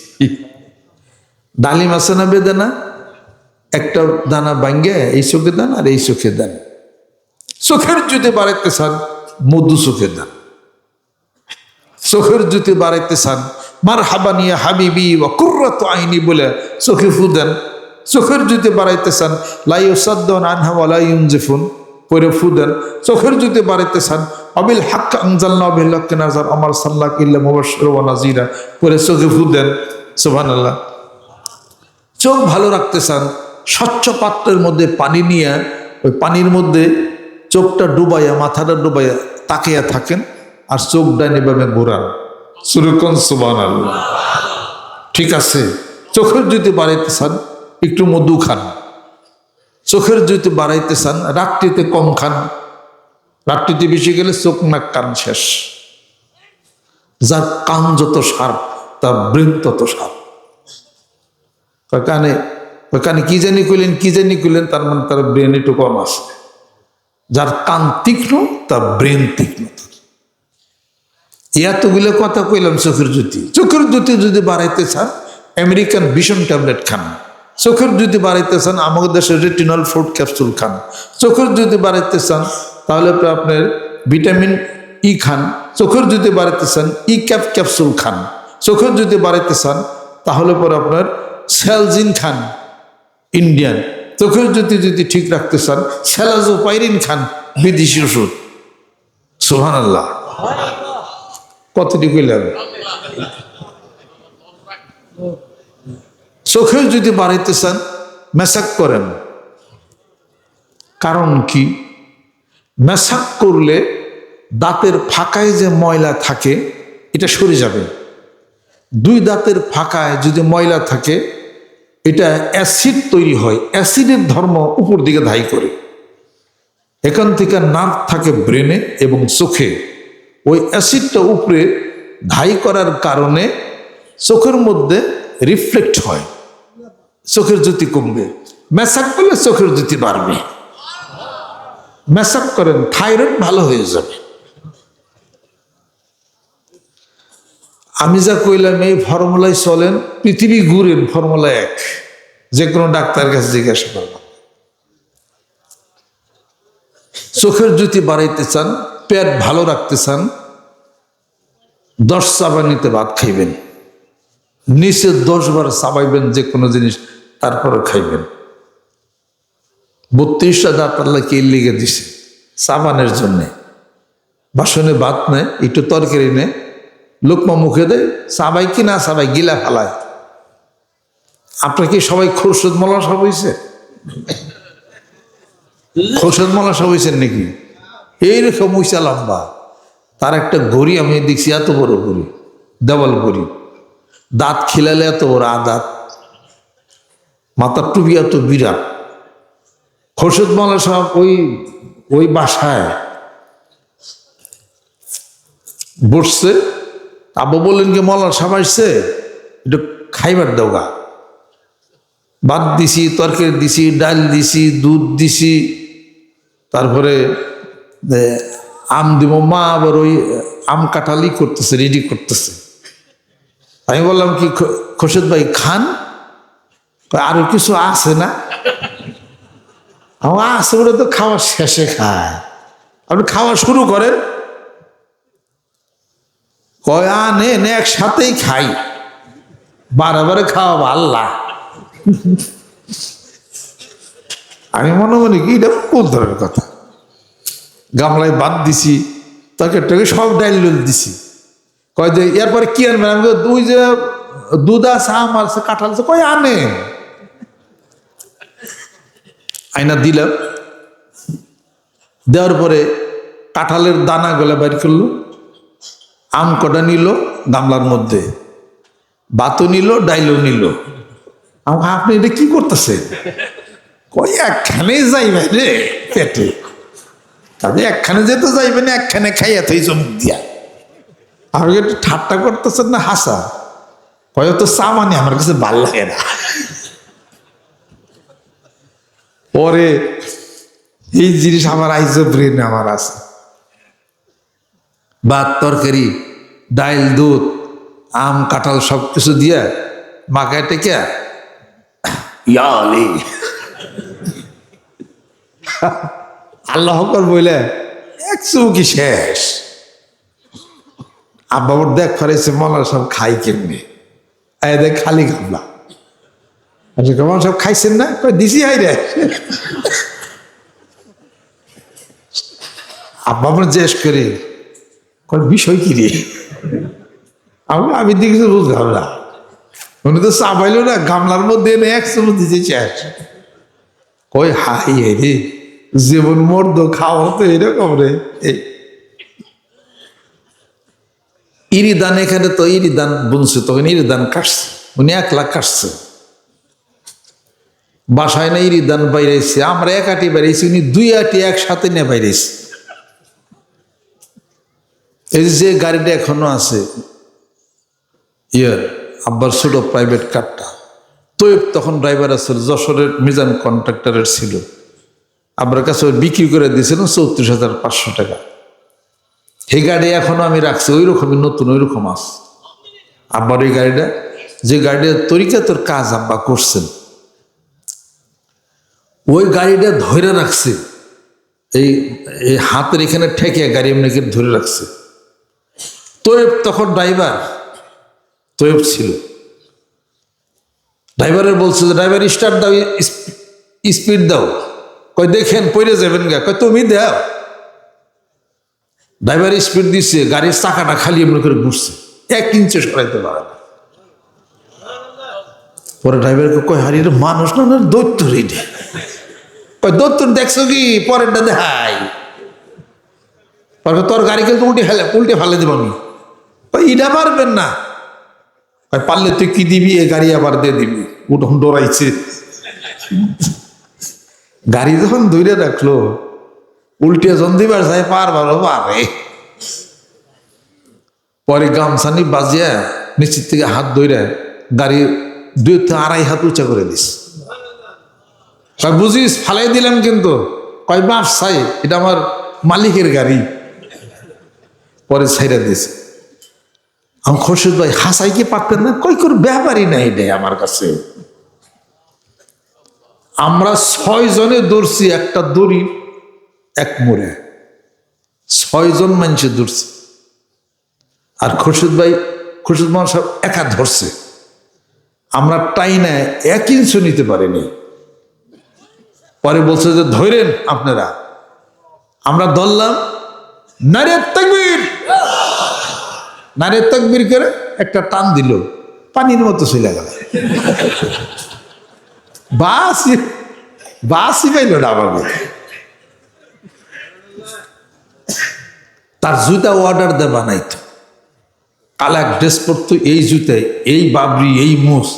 ডালিম আছে না বেদানা, একটা দানা বাইঙ্গা এই চোখে দেন আর এই চোখে দেন। চোখের যদি বাড়াইতে চান মধু চোখে দেন। চোখের যদি বাড়াইতে চান মারহাবান ইয়া হাবিবি ওয়া কুররাতু আইনি বলে চোখে ফু দেন। চোখের যদি বাড়াইতে চান লা ইউসাদ্দুন আনহা ওয়া লা ইউনজিফুন পরে ফু দেন। চোখের যদি বাড়াইতে চান আবিল হক আনজালনা বিল হক নাযার আমার সাল্লাল্লাহু ইল্লা মুবাশশিরা ওয়া নাযীরা পরে চোখে ফু দেন। সুবহানাল্লাহ। চোখ ভালো রাখতে চান স্বচ্ছ পাত্রের মধ্যে পানি নিয়ে ওই পানির মধ্যে চোখটা ডুবাইয়া মাথাটা ডুবাইয়া তাকিয়া থাকেন আর চোখ ডাইনে বামে ঘোরান। সুরকন সুবহানাল্লাহ। ঠিক আছে। চোখের যদি বাড়াইতে চান একটু মধু খান। চোখের যদি বাড়াইতে চান রাত্রিতে কম খান। রাত্রিতে বেশি গেলে চোখ নাক কান শেষ। যার কান যত শার্প তার ব্রেন তত শার্প। কানে কি জানি কইলেন তার মানে তার ব্রেন একটু কম আছে। যার কান তীক্ষ্ণ তার ব্রেন তীক্ষ্ণ। এতগুলো কথা কইলাম চোখের জ্যোতি যদি বাড়াইতে চান আমেরিকান ভিশন ট্যাবলেট খান। চোখের যদি বাড়াইতে চান আমাদের দেশের রেটিনল ফুড ক্যাপসুল খান। চোখের যদি বাড়াইতে চান তাহলে আপনার ভিটামিন ই খান। চোখের যদি বাড়াইতে চান ই ক্যাপসুল খান। চোখের যদি বাড়াইতে চান তাহলে পরে আপনার সেলজিন খান ইন্ডিয়ান। চোখের যদি ঠিক রাখতে চান সেলাজোপাইরিন খান বিদেশি ওষুধ। সুবহানাল্লাহ। কতটি কইলাম। চোখের যদি বাড়াইতে চান মেসাক করেন। কারণ কি? মেসাক করলে দাঁতের ফাঁকায় যে ময়লা থাকে এটা সরে যাবে। দুই দাঁতের ফাঁকায় যদি ময়লা থাকে এটা অ্যাসিড তৈরি হয়। অ্যাসিডের ধর্ম উপর দিকে ধাই করে। এখান থেকে নার্ভ থাকে ব্রেনে এবং চোখে। ওই অ্যাসিডটা উপরে ধাই করার কারণে চোখের মধ্যে রিফ্লেক্ট হয়, চোখের জ্যোতি কমবে। মেসাক করলে চোখের জ্যোতি বাড়বে। মেসাক করেন থাইরয়েড ভালো হয়ে যাবে। আমি যা কইলাম এই ফর্মুলায় চলেন, পৃথিবী ঘুরেন, ফর্মুলা এক। যে কোনো ডাক্তারের কাছে জিজ্ঞাসা করবেন। চোখের জ্যোতি বাড়াইতে চান, পেট ভালো রাখতে চান, 10 চাবানিতে ভাত খাইবেন। নিচে 10 বার চাবাইবেন যে কোনো জিনিস, তারপরে খাইবেন। 32টা দাঁত আল্লাহ কে লিগে দিছে চাবানের জন্যে। বাসনে ভাত নেয়, একটু তরকারি নেয়, লোকমা মুখে দেয়, চাবাই কি না চাবাই গিলা ফেলায়। আপনার কি সবাই খোরশেদ মোল্লা সাহেব হয়েছে? খোরশেদ মোল্লা সাহেব হয়েছেন নাকি? এইরকম উইসা লম্বা, তার একটা ঘড়ি আমি দেখছি, এত বড় ঘড়ি, দেওয়াল ঘড়ি, দাঁত খিলালে এত বড় দাঁত, মাথার টুপি এত বিরাট। খোরশেদ মোল্লা সাহেব ওই বাসায় বসছে। আব্বু বললেন কি মোল্লা সাহেব আসছে, একটু খাইবার দেওগা। ভাত দিছি, তরকারি দিছি, ডাল দিছি, দুধ দিছি, তারপরে আম দিব। মা আবার ওই আম কাঁঠালি করতেছে, রেডি করতেছে। আমি বললাম কি খোরশেদ ভাই খান, আরো কিছু আছে না? আমার আছে, ওটা তো খাওয়ার শেষে খায়, আপনি খাওয়া শুরু করেন। কয় আনেন একসাথেই খাই, বারে খাওয়া আল্লাহ। আমি মনে মনে কি এটা কোন ধরনের কথা। গামলায় ভাত দিছি, তরকারি সব ডাইল দিছি। কয় যে এরপরে কি আনবেন? আমি ওই যে দুধ আছে, আম আছে, কাঁঠাল আছে। কয় আনেন। আইনা দিলাম, দেওয়ার পরে কাঁঠালের দানা গলা বাইর করলো, আম কটা নিল গামলার মধ্যে, ভাতও নিল, ডাইলও নিল। আপনি এটা কি করতেছে? কই একখানে যাইবে রে পেটে, তাহলে একখানে যেতে যাইবে না, একখানে খাইয়া থাই চমুক দিয়া। আর একটু ঠাট্টা করতেছেন না হাসা? হয়তো চামানি আমার কাছে ভাল লাগে না। পরে এই জিনিস আমার আইজ ব্রেন আমার আছে। ভাত, তরকারি, ডাইল, দুধ, আম, কাঁঠাল সব কিছু দিয়া মাখায় টেকে ইয়ালি আল্লাহ বইলে এক চুমুকি শেষ। আব্বা ওর দেখ ফেরাইছে মলা সব খাই কেমনি, দেখ খালি গামলা। আচ্ছা কেমন সব খাইছেন না? দিছি হাই রে। আব্বা আমার জিজ্ঞেস করে বিষয় কি রে? আমি দেখেছি বুঝলাম না, উনি তো চাবাইল না, গামলার মধ্যে এনে এক চামচ দিতে শেষ। কই হাই রে, জীবন মর্দ খাওয়া তো এরকম রে। ইরিদান, এখানে তো ইরিদান বুনছে, তখন ইরিদান কাটছে, উনি 1 লাখ কাটছে। বাসায় না ইরিদান বাইরেছে, আমরা 1 আটি বাইরেছি, উনি 2 আটি একসাথে নিয়ে বাইরেছে। এই যে গাড়িটা এখনো আছে, আব্বার ছোট প্রাইভেট কারটা, তো তখন ড্রাইভার আছে, যশোরের মিজান কন্ট্রাক্টরের ছিল। আব্বার কাছে বিক্রি করে দিয়েছিলাম 34,500 টাকা। এই গাড়ি এখনো আমি রাখছি, ওই রকমই নতুন, ওই রকম আছে আব্বার ওই গাড়িটা। যে গাড়িটার তরিকাতের কাজ আব্বা করছেন, ওই গাড়িটা ধরে রাখছে, এই হাতের এখানে ঠেকে গাড়ি এমনিকে ধরে রাখছে। তোয়েব তখন ড্রাইভার, তোয়েব ছিল। ড্রাইভারের বলছে যে ড্রাইভার স্টার্ট দাও, স্পিড দাও। কই দেখেন পইরে যাবেন গা। কই তুমি দাও। ড্রাইভার স্পিড দিচ্ছে, গাড়ির চাকাটা খালি এমনি করে ঘুরছে, 1 ইঞ্চি সরাইতে পারে না। পরে ড্রাইভারকে কয় হারিয়ে মানুষ না দৈত্য রেডে। কই দৈত্য দেখছো কি? পরেরটা দেখাই। তোর গাড়িকে তো উল্টে ফেলে দেব আমি। ইটা পারবেন না। পারলে তুই কি দিবি? এ গাড়ি আবার দিয়ে দিবি। উঠোন ডরাইছে। গাড়ি যখন ধরে রাখলো, উল্টে জন দিবার যায়, পারবারও পারে। পরে গামছানি বাজিয়া নিচের থেকে হাত ধরে গাড়ি 2 থেকে 2.5 হাত উঁচা করে দিস। বুঝিস ফালাই দিলাম কিন্তু। কয় বাপ চাই, এটা আমার মালিকের গাড়ি। পরে ছাইরা দিছে। আমি খোরশেদ ভাই হাসাই কি পারতেন না? কই করে ব্যাপারই নাই রে আমার কাছে। আমরা 6 জনে দৌড়ছি একটা দড়ি এক মোড়ে, 6 জন মানুষে দৌড়ছে। আর খোরশেদ ভাই, খোরশেদ মোল্লা সাহেব একা ধরছে, আমরা টাইনা 1 ইঞ্চও নিতে পারিনি। পরে বলছে যে ধরেন আপনারা, আমরা ধরলাম, নারে তাকবীর, নারে তাকবীর করে একটা টান দিল, পানির মতো চলে গেল। বাসই পাইল না আমাকে। তার জুতা অর্ডার দিয়ে বানাইতো, কালা এক ড্রেস পরতো, এই জুতায়, এই বাবরি, এই মোষ।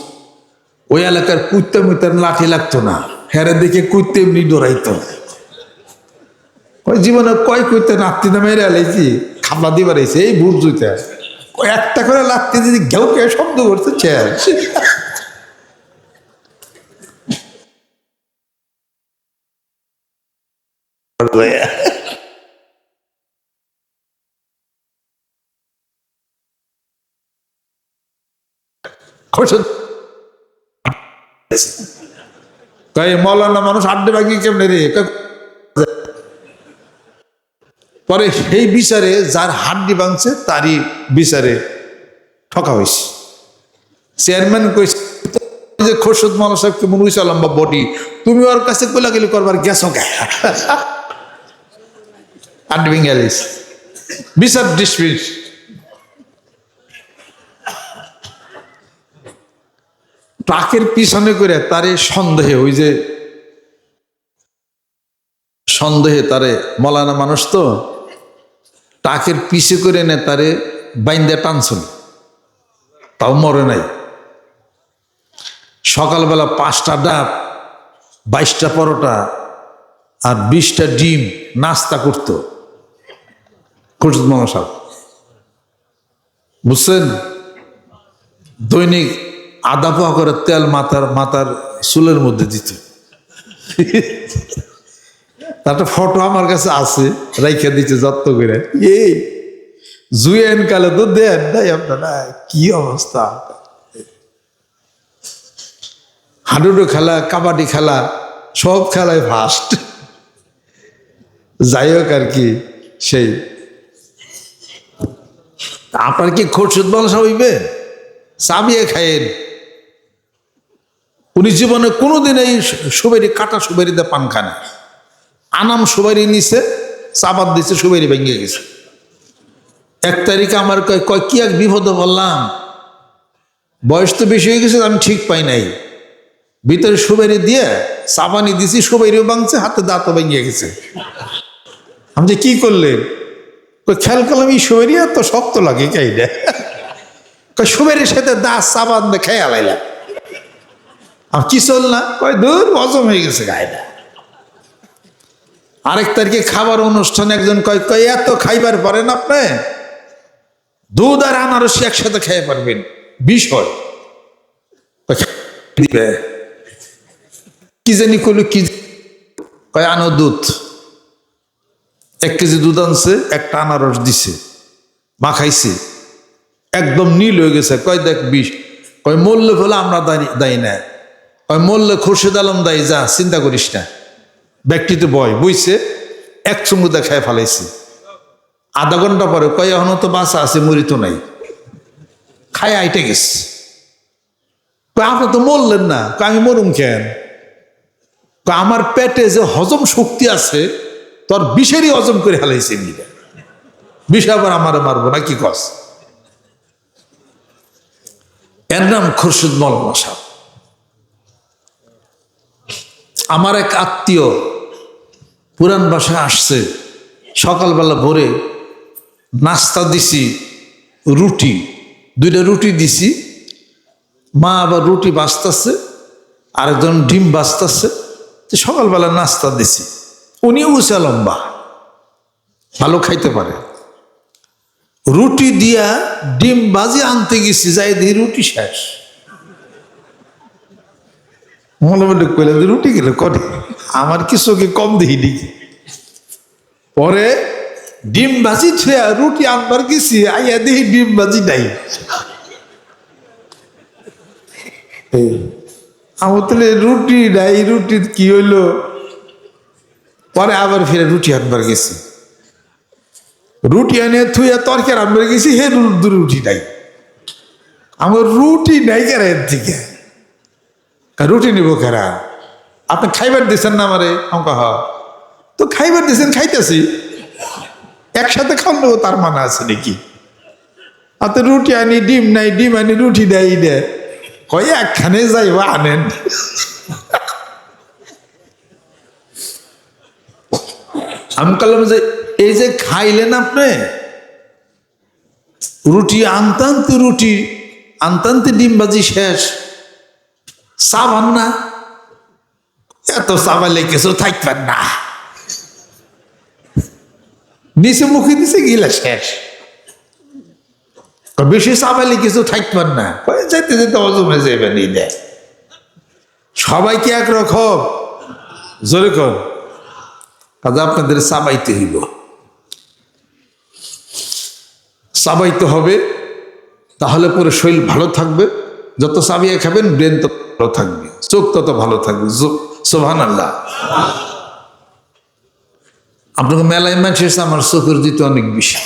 ওই এলাকার কুত্তে মুতার লাঠি লাগতো না, হেরে দেখে কুত্তে এমনি ডরাইতো। ওই জীবনে কয় কুত্তে নাতি না মেরে আলাইছি, খাবলা দিয়ে বাড়াইছে এই ভুট জুতা। একটা করে লাগতে যদি ঘেউ কে শব্দ করতে চেয়ার। মৌলানা মানুষ আড্ডে ভাগি কেমনে রে। পরে সেই বিচারে যার হাড্ডি ভাঙছে তারই বিচারে ঠকা হয়েছে। চেয়ারম্যান কইছে যে খোরশেদ মাওলানা সাহেবকে মনে হয়েছে লম্বা বডি, তুমি ওর কাছে কোলাগুলি করবার গেছো কে? হাড্ডি ভেঙে গেছে, বিচার ডিসমিস। ট্রাকের পিছনে করে তারে সন্দেহে, ওই যে সন্দেহে তারে, মৌলানা মানুষ তো, ট্রাকের পিছে করে নে তারে বাইন্দা টানছিল, তাও মরে নাই। সকালবেলা 5টা ডাব, 22টা পরোটা আর 20টা ডিম নাস্তা করতো খোরশেদ মাওলানা সাহেব, বুঝছেন? দৈনিক আধা পোয়া করে তেল মাথার চুলের মধ্যে দিত। তার ফটো আমার কাছে আছে, রাইখা দিচ্ছে যত্ন করে। এই জুয়েন কালে তো দেন নাই আপনারা, কি অবস্থা! হাডুডু খেলা, কাবাডি খেলা, সব খেলায় ফার্স্ট। যাই হোক আর কি, সেই আপনার কি খোরশেদ মাওলানা সাহেব হইবেন? চাবিয়ে খায়েন। উনি জীবনে কোনোদিন এই সুবেরি, কাটা সুবেরিতে পান খান। আনাম সুবেরি নিছে, চাবাদ দিছে, সুবেরি ভেঙে গেছে। 1 তারিখে আমার কয় কি এক বিপদে বললাম, বয়স তো বেশি হয়ে গেছে, আমি ঠিক পাই নাই, ভিতরে সুবেরি দিয়ে চাপানি দিছি, সুবেরিও ভাঙছে, হাতে দাঁতও ভেঙে গেছে। আমি যে কি করলেন? খেয়াল করলাম এই সুবেরি এত শক্ত লাগে কাইডা, সুবেরির সাথে দাঁত চাপান খেয়ে আলাইলাম। কি চল না, কয় দূর হজম হয়ে গেছে গায়েটা। 1 তারিখে খাবার অনুষ্ঠান, একজন কয় এত খাইবার পারেন আপনি? দুধ আর আনারস একসাথে খেয়ে পারবেন, বিষয় কি জানি কইল, কি কয় আনো দুধ। 1 কেজি দুধ আনছে, একটা আনারস দিছে, মাখাইছে, একদম নীল হয়ে গেছে। কয় দেখ বিষ। কয় মরলে ফেলে আমরা দায়ী না, কয় মরলে খোরশেদ আলম দায়ী, যা চিন্তা করিস না। ব্যক্তিতে বয় বইছে, 1 চুমুদা খায় ফেলাইছে। আধা ঘন্টা পরে কয় এখনো তো বাঁচা আছে, মরিত নাই, খায় আইটে গেছে। কয় আপনি তো মরলেন না। আমি মরুম কেন? আমার পেটে যে হজম শক্তি আছে, তোর বিষেরই হজম করে ফেলাইছে। বিষ আবার আমারে মারবো না, কি কস? এর নাম খোরশেদ মাওলানা সাহেব। আমার এক আত্মীয় পুরান বাসায় আসছে, সকালবেলা ভোরে নাস্তা দিছি, রুটি 2টা রুটি দিছি, মা আবার রুটি বাঁচতেছে, আরেকজন ডিম বাঁচতেছে। সকালবেলা নাস্তা দিছি, উনিও উঁচা লম্বা, ভালো খাইতে পারে। রুটি দিয়া ডিম বাজি আনতে গেছি, যাই দিয়ে রুটি শেষ। মনে মনে কইলাম যে রুটি গেলে করে আমার কি চোখে কম দেখি নাকি। পরে ডিম ভাজি ছুঁয়া রুটি আনবার গেছি, আইয়া দেখি ডিম ভাজি নাই। আমার তাহলে রুটি নাই, রুটির কি হইলো? পরে আবার ফিরে রুটি আনবার গেছি, রুটি আনিয়ে থুইয়া তরকারি আনবার গেছি, হে রুটি নাই। আমার রুটি নাই কেন এর থেকে? রুটি নিব কারা? আপনি খাইবার দিচ্ছেন না আমারে? আমাকে হ। তো খাইবার দিচ্ছেন, খাইতেছি, একসাথে খাওয়া নেবো তার মানে আছে নাকি? আপনি রুটি আনি, ডিম নাই, ডিম আনি, রুটি দেয় দেয়, কয় একখানে যাইব আনেন। আমি বললাম যে এই যে খাইলেন আপনি, রুটি আনতে আনতে রুটি আনতে আনতে ডিমবাজি শেষ, চাবান না? এত চাবাইলে কিছু থাকবেন না, নিচে মুখে দিছে গিলা শেষ। বেশি চাবাইলে কিছু থাকবেন না, যেতে যেতে অজমে যাবেন। এই দেয় সবাই কি একরকম? জোরে কর। কাজে আপনাদের চাবাইতে হইব, চাবাইতে হবে, তাহলে পরে শরীর ভালো থাকবে। যত চাবিয়ে খাবেন ব্রেন তত ভালো থাকবে, চোখ তত ভালো থাকবে। সুবহানাল্লাহ। আপনাকে মেলায় মানুষের আমার চোখের দিতে অনেক বেশি,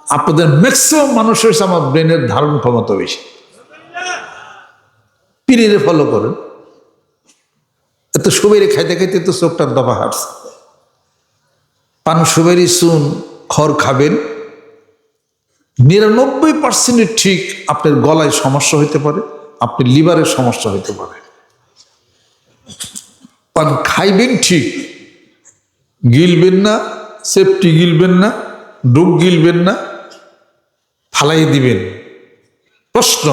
আপনাদের ম্যাক্সিমাম মানুষের আমার ব্রেনের ধারণ ক্ষমতা বেশি। পীরের ফলো করেন, এত সুবেরি খাইতে খাইতে তো চোখটার দফা হাঁটছে। পান সুবেরি চুন খড় খাবেন, 99% ঠিক আপনার গলায় সমস্যা হইতে পারে, আপনার লিভারের সমস্যা হইতে পারে। পান খাইবেন ঠিক, গিলবেন না, সেফটি গিলবেন না, ডুব গিলবেন না, ফালাইয়ে দিবেন। প্রশ্ন,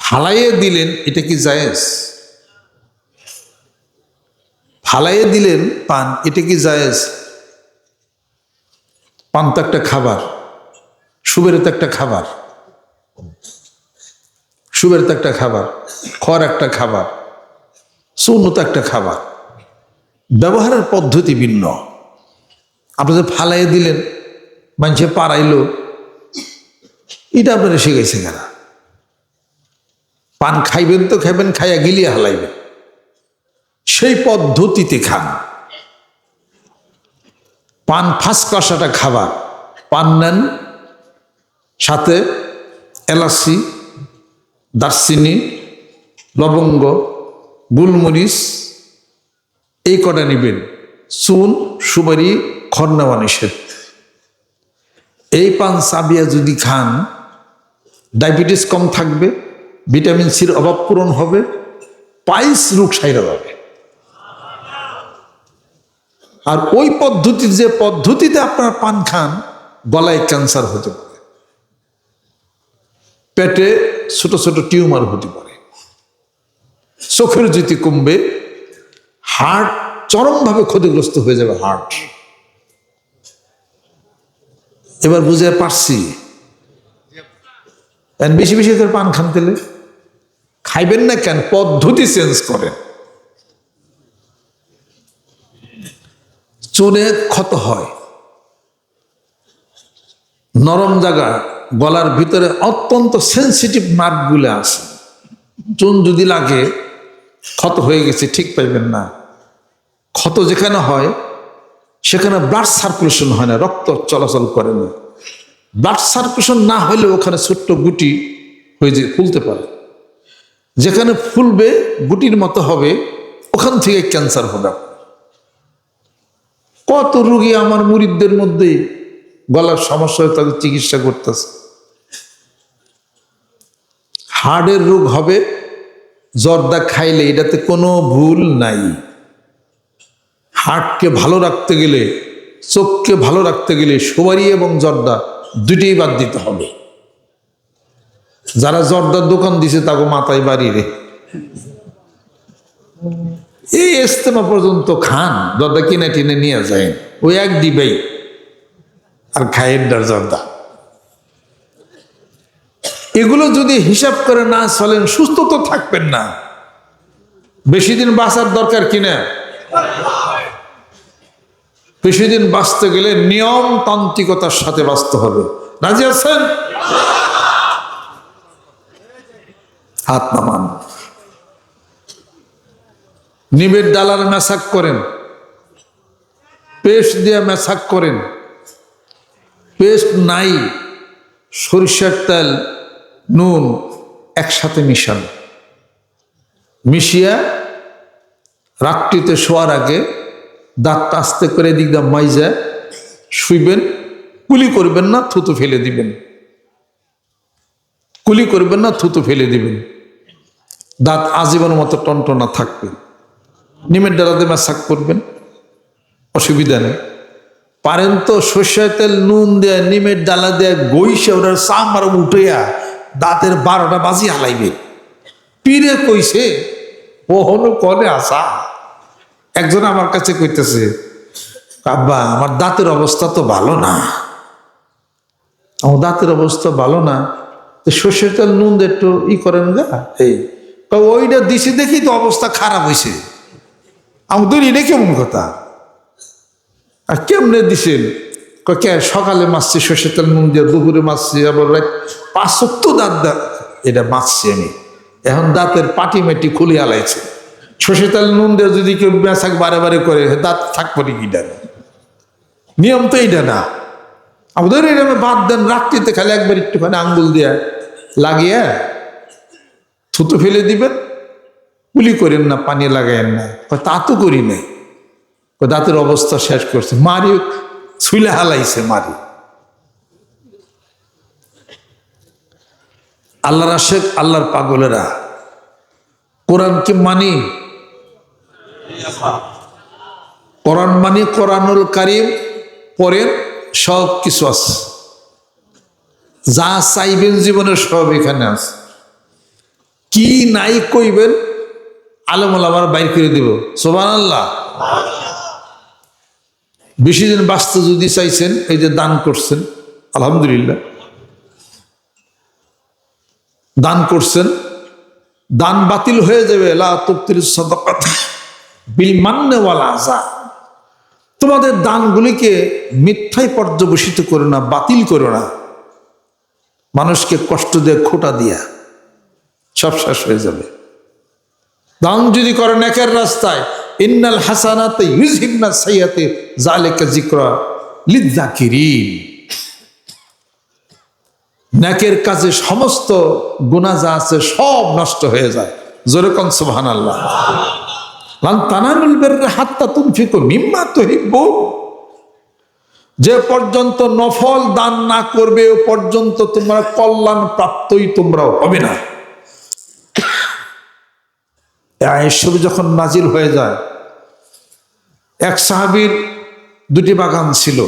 ফালাইয়ে দিলেন এটা কি জায়েজ? ফালাইয়ে দিলেন পান, এটা কি জায়েজ? পান তো একটা খাবার, সুবের তো একটা খাবার, সুবের তো একটা খাবার, খড় একটা খাবার, চূর্ণ তো একটা খাবার, ব্যবহারের পদ্ধতি ভিন্ন। আপনি যে ফালাইয়ে দিলেন, মানুষে পাড়াইলো, এটা আপনারা শিখাইছে কেন? পান খাইবেন তো খাইবেন, খাইয়া গিলিয়ে হালাইবেন, সেই পদ্ধতিতে খান। পান ফার্স্ট ক্লাস একটা খাবার, পান নেন, সাথে এলাচি, দারচিনি, লবঙ্গ, গোলমরিচ, এই কটা নিবেন। চুন, সুপারি, খড় নেওয়া নিষেধ। এই পান চাবিয়া যদি খান, ডায়াবেটিস কম থাকবে, ভিটামিন সির অভাব পূরণ হবে, পাইলস রোগ সাইরা যাবে। আর ওই পদ্ধতির যে পদ্ধতিতে আপনারা পান খান, গলায় ক্যান্সার হতে পারে, পেটে ছোট ছোট টিউমার হতে পারে, চোখের জ্যোতি কমবে, হার্ট চরমভাবে ক্ষতিগ্রস্ত হয়ে যাবে। হার্ট এবার বুঝে পারছি। বেশি বেশি করে পান খান, তেলে খাইবেন না কেন? পদ্ধতি চেঞ্জ করেন। চুনে ক্ষত হয়, নরম জায়গা, গলার ভিতরে অত্যন্ত সেন্সিটিভ নার্ভগুলো আছে, চুন যদি লাগে ক্ষত হয়ে গেছে, ঠিক পাইবেন না। ক্ষত যেখানে হয় সেখানে ব্লাড সার্কুলেশন হয় না, রক্ত চলাচল করে না। ব্লাড সার্কুলেশন না হলে ওখানে ছোট্ট গুটি হয়ে যে ফুলতে পারে, যেখানে ফুলবে গুটির মতো হবে, ওখান থেকে ক্যান্সার হবে। কত রোগী আমার মুরিদদের মধ্যে গলার সমস্যা হয়ে তাদের চিকিৎসা করতেছে। হার্টের রোগ হবে, জর্দা খাইলে এটাতে কোনো ভুল নাই। হার্টকে ভালো রাখতে গেলে, চোখকে ভালো রাখতে গেলে সুপারি এবং জর্দা দুইটাই বাদ দিতে হবে। যারা জর্দার দোকান দিছে তাকে মাথায় বাড়িয়ে রে, এই ইস্তেমা পর্যন্ত খান, জর্দা কিনে টিনে নিয়ে যায়, ওই এক দিবেই আর খায়ের ডার জর্দা। এগুলো যদি হিসাব করে না চলেন, সুস্থ তো থাকবেন না। বেশি দিন বাঁচার দরকার কিনা? বেশি দিন বাঁচতে গেলে নিয়মতান্ত্রিকতার সাথে বাঁচতে হবে। রাজি আছেন? হাত নামান। নিমের ডালার মেসাক করেন, পেস্ট দিয়ে মেসাক করেন। পেস্ট নাই, সরিষার তেল, নুন একসাথে মিশান, মিশিয়া রাত্রিতে শোয়ার আগে দাঁতটা আস্তে করে এদিক দিয়ে মাইজা শুইবেন। কুলি করবেন না, থুতু ফেলে দিবেন। কুলি করবেন না, থুতু ফেলে দিবেন। দাঁত আজীবন মতো টনটনা থাকবে। নিমের ডালাতে ম্যাসাক করবেন, অসুবিধা নেই। পারেন তো সর্ষের তেল নুন দেয়া নিমের ডালা দেয়া গইসে ওটার চামড়া উঠেয়া দাঁতের 12টা বাজি হালাইবে। পীরে কইছে ওহনো কলে আসা। একজন আমার কাছে কইতেছে, আব্বা আমার দাঁতের অবস্থা তো ভালো না, আমার দাঁতের অবস্থা ভালো না, তো সর্ষের তেল নুন দিয়ে একটু করেন গা। এই ওইটা দিছি দেখি তো অবস্থা খারাপ হয়েছে। আমি ধরি এটা কেমন কথা? আর কেমনে দিছেন? কে সকালে মাছছি সর্ষের তেল নুন দিয়ে, দুপুরে মাছছি, আবার রাত 5 দাঁত এটা মাছছি আমি। এখন দাঁতের পাটি মাটি খুলে আলাইছে। সর্ষের তেল নুন দিয়ে যদি কেউ বেচাক বারে বারে করে দাঁত থাকবো কিটা? নিয়ম তো এইটা না। আমাদের এরকম বাদ দেন, রাত্রিতে খালি একবার একটুখানি আঙ্গুল দিয়ে লাগিয়ে থুতু ফেলে দিবেন। কুলি করেন না, পানি লাগাইন না। তা তো করি নাই। দাঁতের অবস্থা শেষ করছে, মারি ছুইলে হালাইছে মারি। আল্লাহর আশেক, আল্লাহর পাগলেরা কোরআনকে মানি। কোরআন মানি, কোরআনুল কারীম পড়েন, সব কিছু আছে। যা চাইবেন জীবনের সব এখানে আছে। কি নাই কইবেন আলেম ওলামার বাইর করে দিব। সুবহানাল্লাহ। বেশি দিন বাঁচতে যদি চাইছেন, এই যে দান করছেন, আলহামদুলিল্লাহ দান করছেন, দান বাতিল হয়ে যাবে। লা তুবতিলুস সাদাকাত বিল মান্নি ওয়াল আযা। তোমাদের দানগুলিকে মিথ্যায় পর্যবসিত করো না, বাতিল করো না। মানুষকে কষ্ট দিয়ে খোটা দিয়া সব শেষ হয়ে যাবে। দান যদি করেন নেকের রাস্তায়, ইন্নাল হাসানাতে ইউযহিবনা সাইয়্যাতি যালিকা যিকরা লিযযাকিরিন। নেকের কাজে সমস্ত গুনাহ যা আছে সব নষ্ট হয়ে যায়। জোরে কোন সুবহানাল্লাহ। লান তানালুল বিররা হাত্তা তুনফিকু মিম্মা তুহিব্বুন। যে পর্যন্ত নফল দান না করবে ও পর্যন্ত তোমরা কল্যাণ প্রাপ্তই তোমরা হবে না। এসব যখন নাজিল হয়ে যায়, এক সাহাবীর 2টি বাগান ছিল।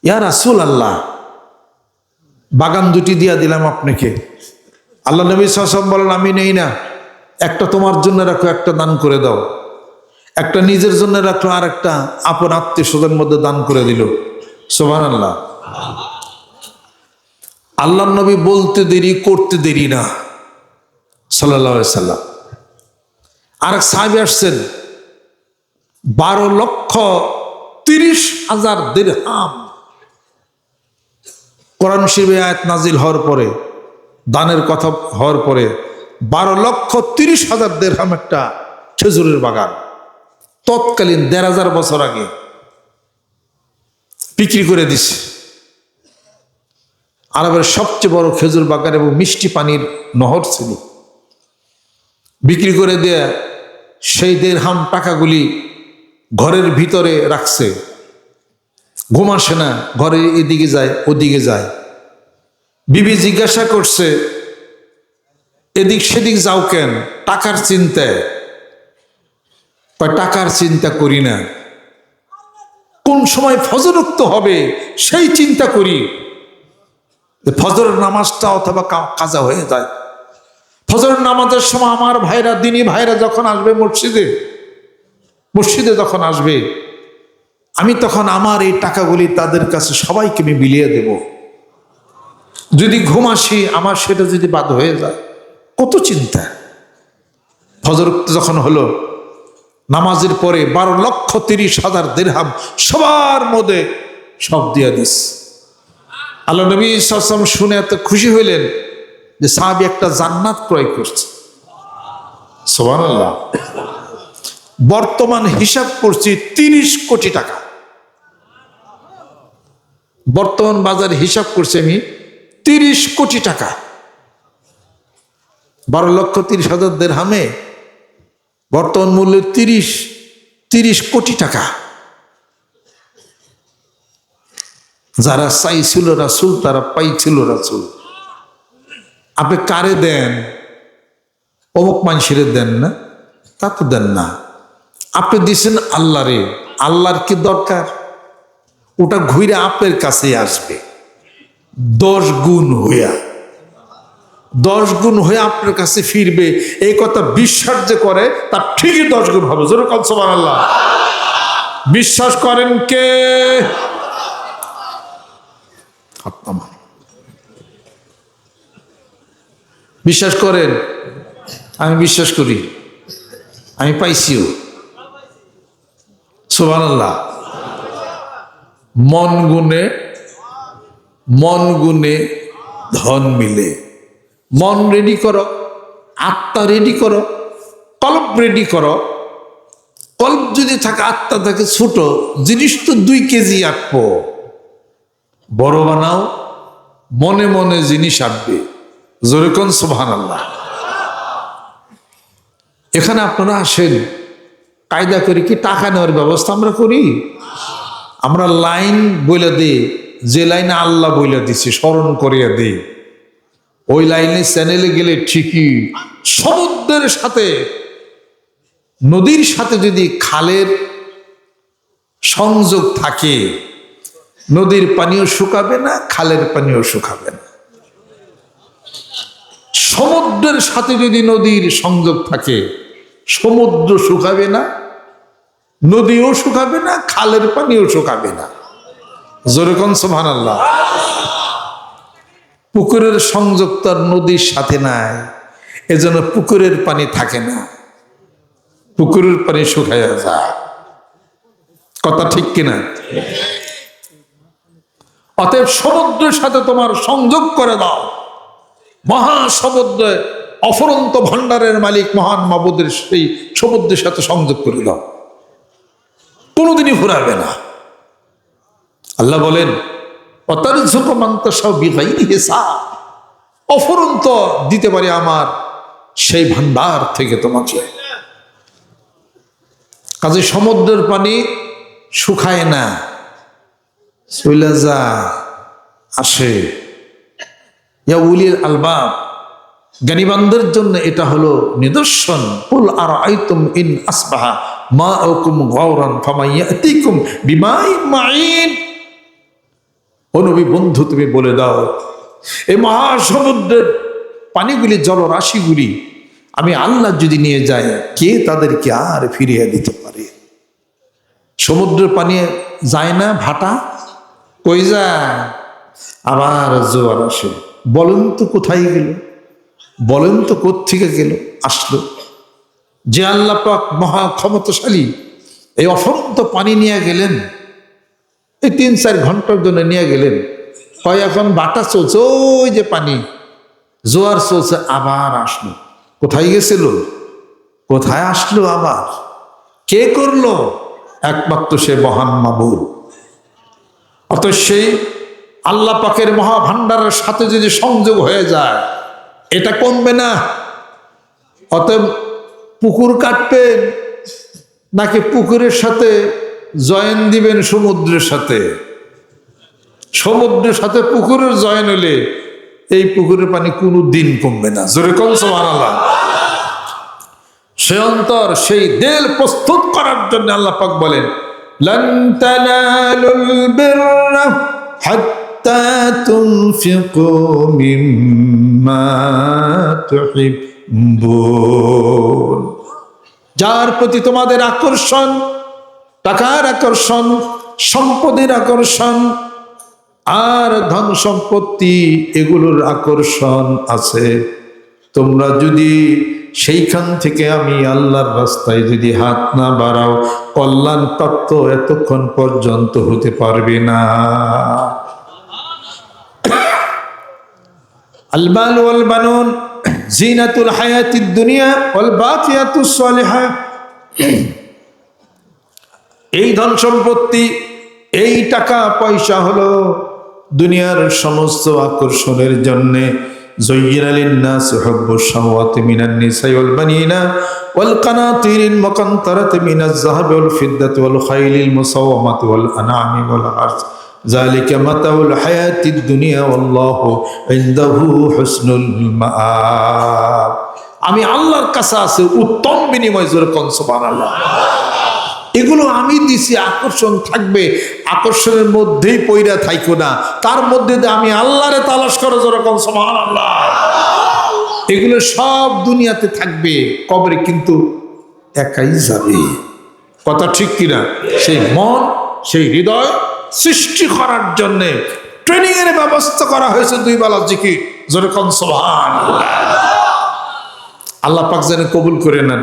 ইয়া রাসূলুল্লাহ, বাগান 2টি দিয়া দিলাম আপনাকে। আল্লাহ নবী সাল্লাল্লাহু আলাইহি ওয়াসাল্লাম বলেন, আমি নেই না, একটা তোমার জন্য রাখো, একটা দান করে দাও। একটা নিজের জন্য রাখলো, আর একটা আপন আত্মীয় স্বজনের মধ্যে দান করে দিল। সুবহানাল্লাহ। আল্লাহ নবী বলতে দেরি, করতে দেরি না, সাল্লাল্লাহু আলাইহি সাল্লাম। আর এক সাহাবী আসছেন, 12,30,000 দিরহাম। কোরআন শরীফে আয়াত নাজিল হওয়ার পরে, দানের কথা হওয়ার পরে 12,30,000 দিরহাম একটা খেজুরের বাগান তৎকালীন 1,500 বছর আগে বিক্রি করে দিছে। আরবের সবচেয়ে বড় খেজুর বাগান এবং মিষ্টি পানির নহর ছিল। বিক্রি করে দিয়ে সেই দিরহাম টাকাগুলি ঘরের ভিতরে রাখছে। ঘুম আসে না, ঘরে এদিকে যায় ওদিকে যায়। বিবি জিজ্ঞাসা করছে, এদিক সেদিক যাও কেন? টাকার চিন্তায়। টাকার চিন্তা করি না, কোন সময় ফজর উক্ত হবে সেই চিন্তা করি। ফজরের নামাজটা অথবা কাজা হয়ে যায়। ফজরের নামাজের সময় আমার ভাইরা, দিনী ভাইরা যখন আসবে মসজিদে যখন আসবে, আমি তখন আমার এই টাকাগুলি তাদের কাছে সবাইকে আমি বিলিয়ে দেব। যদি ঘুম আসি, আমার সেটা যদি বাদ হয়ে যায়, কত চিন্তা। ফজর যখন হলো, নামাজের পরে 12,30,000 দিরহাম সবার মধ্যে সব দিয়া দিস। আল্লাহ নবী সাল্লাল্লাহু আলাইহি ওয়াসাল্লাম শুনে এত খুশি হইলেন যে সাহাবী একটা জান্নাত ক্রয় করছে। সুবহানাল্লাহ। বর্তমান হিসাব করছি 30 কোটি টাকা। বর্তমান বাজারে হিসাব করছি আমি 30 কোটি টাকা। 12,30,000 দিরহামে বর্তমান মূল্যে 30 কোটি টাকা। যারা চাইছিল রাসূল তারা পাইছিল রাসূল। আপনি কারে দেন? অমুক মানুষের দেন না, তা তো দেন না। আপনি দিচ্ছেন আল্লাহরে। আল্লাহর কি দরকার? ওটা ঘুরে আপনার কাছে আসবে 10 গুণ হইয়া, 10 গুণ হয়ে আপনার কাছে ফিরবে। এই কথা বিশ্বাস যে করে তার ঠিকই 10 গুণ হবে। জোরে বলেন সুবহানাল্লাহ। বিশ্বাস করেন কে? বিশ্বাস করেন? আমি বিশ্বাস করি, আমি পাইছিও। সুবহানাল্লাহ। মন গুনে ধন মিলে। মন রেডি করো, আত্মা রেডি করো, কল্প রেডি করো। কল্প যদি থাকে, আত্মা থাকে ছোট, জিনিস তো 2 কেজি আঁকবো। বড় বানাও, মনে মনে জিনিস আঁকবে। জোরে কোন সুবহানাল্লাহ। এখানে আপনারা আসেন, কায়দা করি কি টাকা নেওয়ার ব্যবস্থা আমরা করি। আমরা লাইন বইলা দিই, যে লাইনে আল্লাহ বইলা দিছে স্মরণ করিয়া দিই। ওই লাইনে চ্যানেলে গেলে ঠিকই সমুদ্রের সাথে, নদীর সাথে যদি খালের সংযোগ থাকে, নদীর পানিও শুকাবে না, খালের পানিও শুকাবে না। সমুদ্রের সাথে যদি নদীর সংযোগ থাকে, সমুদ্র শুকাবে না, নদীও শুকাবে না, খালের পানিও শুকাবে না। জোরে কোন সুবহানাল্লাহ। পুকুরের সংযোগ তার নদীর সাথে নাই, এজন্য পুকুরের পানি থাকে না, পুকুরের পানি শুকাইয়া যায়। কথা ঠিক কিনা? অতএব সমুদ্রের সাথে তোমার সংযোগ করে দাও। মহাসমুদ্রে অফুরন্ত ভান্ডারের মালিক মহান মাবুদের সেই সমুদ্রের সাথে সংযোগ করে দাও, কোনোদিনই ফুরাবে না। আল্লাহ বলেন, অতারযুকু মান তাশাউ বিগাইরি হিসাব। অফুরন্ত দিতে পারি আমার সেই ভান্ডার থেকে তোমাকে। কাজে সমুদ্রের পানি শুকায় না, চলে যা আসে। ইয়া উলিল আলবাব, জ্ঞানীবানদের জন্য এটা হলো নিদর্শন। কুল আরাআইতুম ইন আসবাহা মাউকুম গাওরান ফামান ইয়াতিকুম বিমাইন মাইন। ও নবী বন্ধু, তুমি বলে দাও, এই মহাসমুদ্রের পানিগুলি, জলরাশিগুলি আমি আল্লাহ যদি নিয়ে যাই, কে তাদেরকে আর ফিরিয়ে দিতে পারে? সমুদ্রের পানি যায় না ভাটা, কই যায়? আবার জোয়ার আসে। বলেন তো কোথায় গেল? বলেন তো কোত্থেকে গেল, আসলো? যে আল্লাহ পাক মহা ক্ষমতাশালী এই অফুরন্ত পানি নিয়ে গেলেন, এই 3-4 ঘন্টার জন্য নিয়ে গেলেন। হয় এখন বাটা চলছে, ওই যে পানি জোয়ার চলছে, আবার আসলো। কোথায় গেছিল? কোথায় আসলো আবার? কে করলো? একমাত্র সে মহান মাবুদ। অত সেই আল্লাহ পাকের মহা ভান্ডারের সাথে যদি সংযোগ হয়ে যায়, এটা কমবে না। অতএব পুকুর কাটবেন নাকি পুকুরের সাথে জয়েন দিবেন সমুদ্রের সাথে? সমুদ্রের সাথে পুকুরের জয়েন হলে এই পুকুরের পানি কোনো দিন কমবে না। জোরে কোন সুবহানাল্লাহ। সে অন্তর, সেই দিল প্রস্তুত করার জন্য আল্লাহ পাক বলেন, লান তানালুল বিররা হাত্তা তুনফিকু মিম্মা তুহিব্বুন। যার প্রতি তোমাদের আকর্ষণ, টাকার আকর্ষণ, সম্পদের আকর্ষণ আর ধন সম্পত্তি, এগুলোর আকর্ষণ আছে, তোমরা যদি সেইখান থেকে আমি আল্লাহর রাস্তায় যদি হাত না বাড়াও, কল্যাণ প্রাপ্ত এতক্ষণ পর্যন্ত হতে পারবে না। আল মাল ওয়াল বানুন জিনাতুল হায়াতিদ দুনিয়া ওয়াল বাকিয়াতুস সালিহা। এই ধন সম্পত্তি, এই টাকা পয়সা হলো দুনিয়ার সমস্ত আকর্ষণের জন্যে زين للناس حب الشهوات من النساء والبنين والقناطير المقنطرة من الذهب والفضة والخيل المسومة والأنعام والحرث ذلك متاع الحياة الدنيا والله عنده حسن المآب আমি আল্লাহর কাছে আছে উত্তম বিনিময় জোরে কোন সুবহানাল্লাহ এগুলো আমি দিছি আকর্ষণ থাকবে আকর্ষণের মধ্যেই পইরা থাইকো না তার মধ্যে দিয়ে আমি আল্লাহরে তালাশ করো জোরে কোন সুবহানাল্লাহ এগুলো সব দুনিয়াতে থাকবে কবরে কিন্তু একাই যাবে কথা ঠিক কিনা সেই মন সেই হৃদয় সৃষ্টি করার জন্য ট্রেনিং এর ব্যবস্থা করা হয়েছে দুই বেলা জিকির জোরে কোন সুবহানাল্লাহ আল্লাহ পাক যেন কবুল করে নেন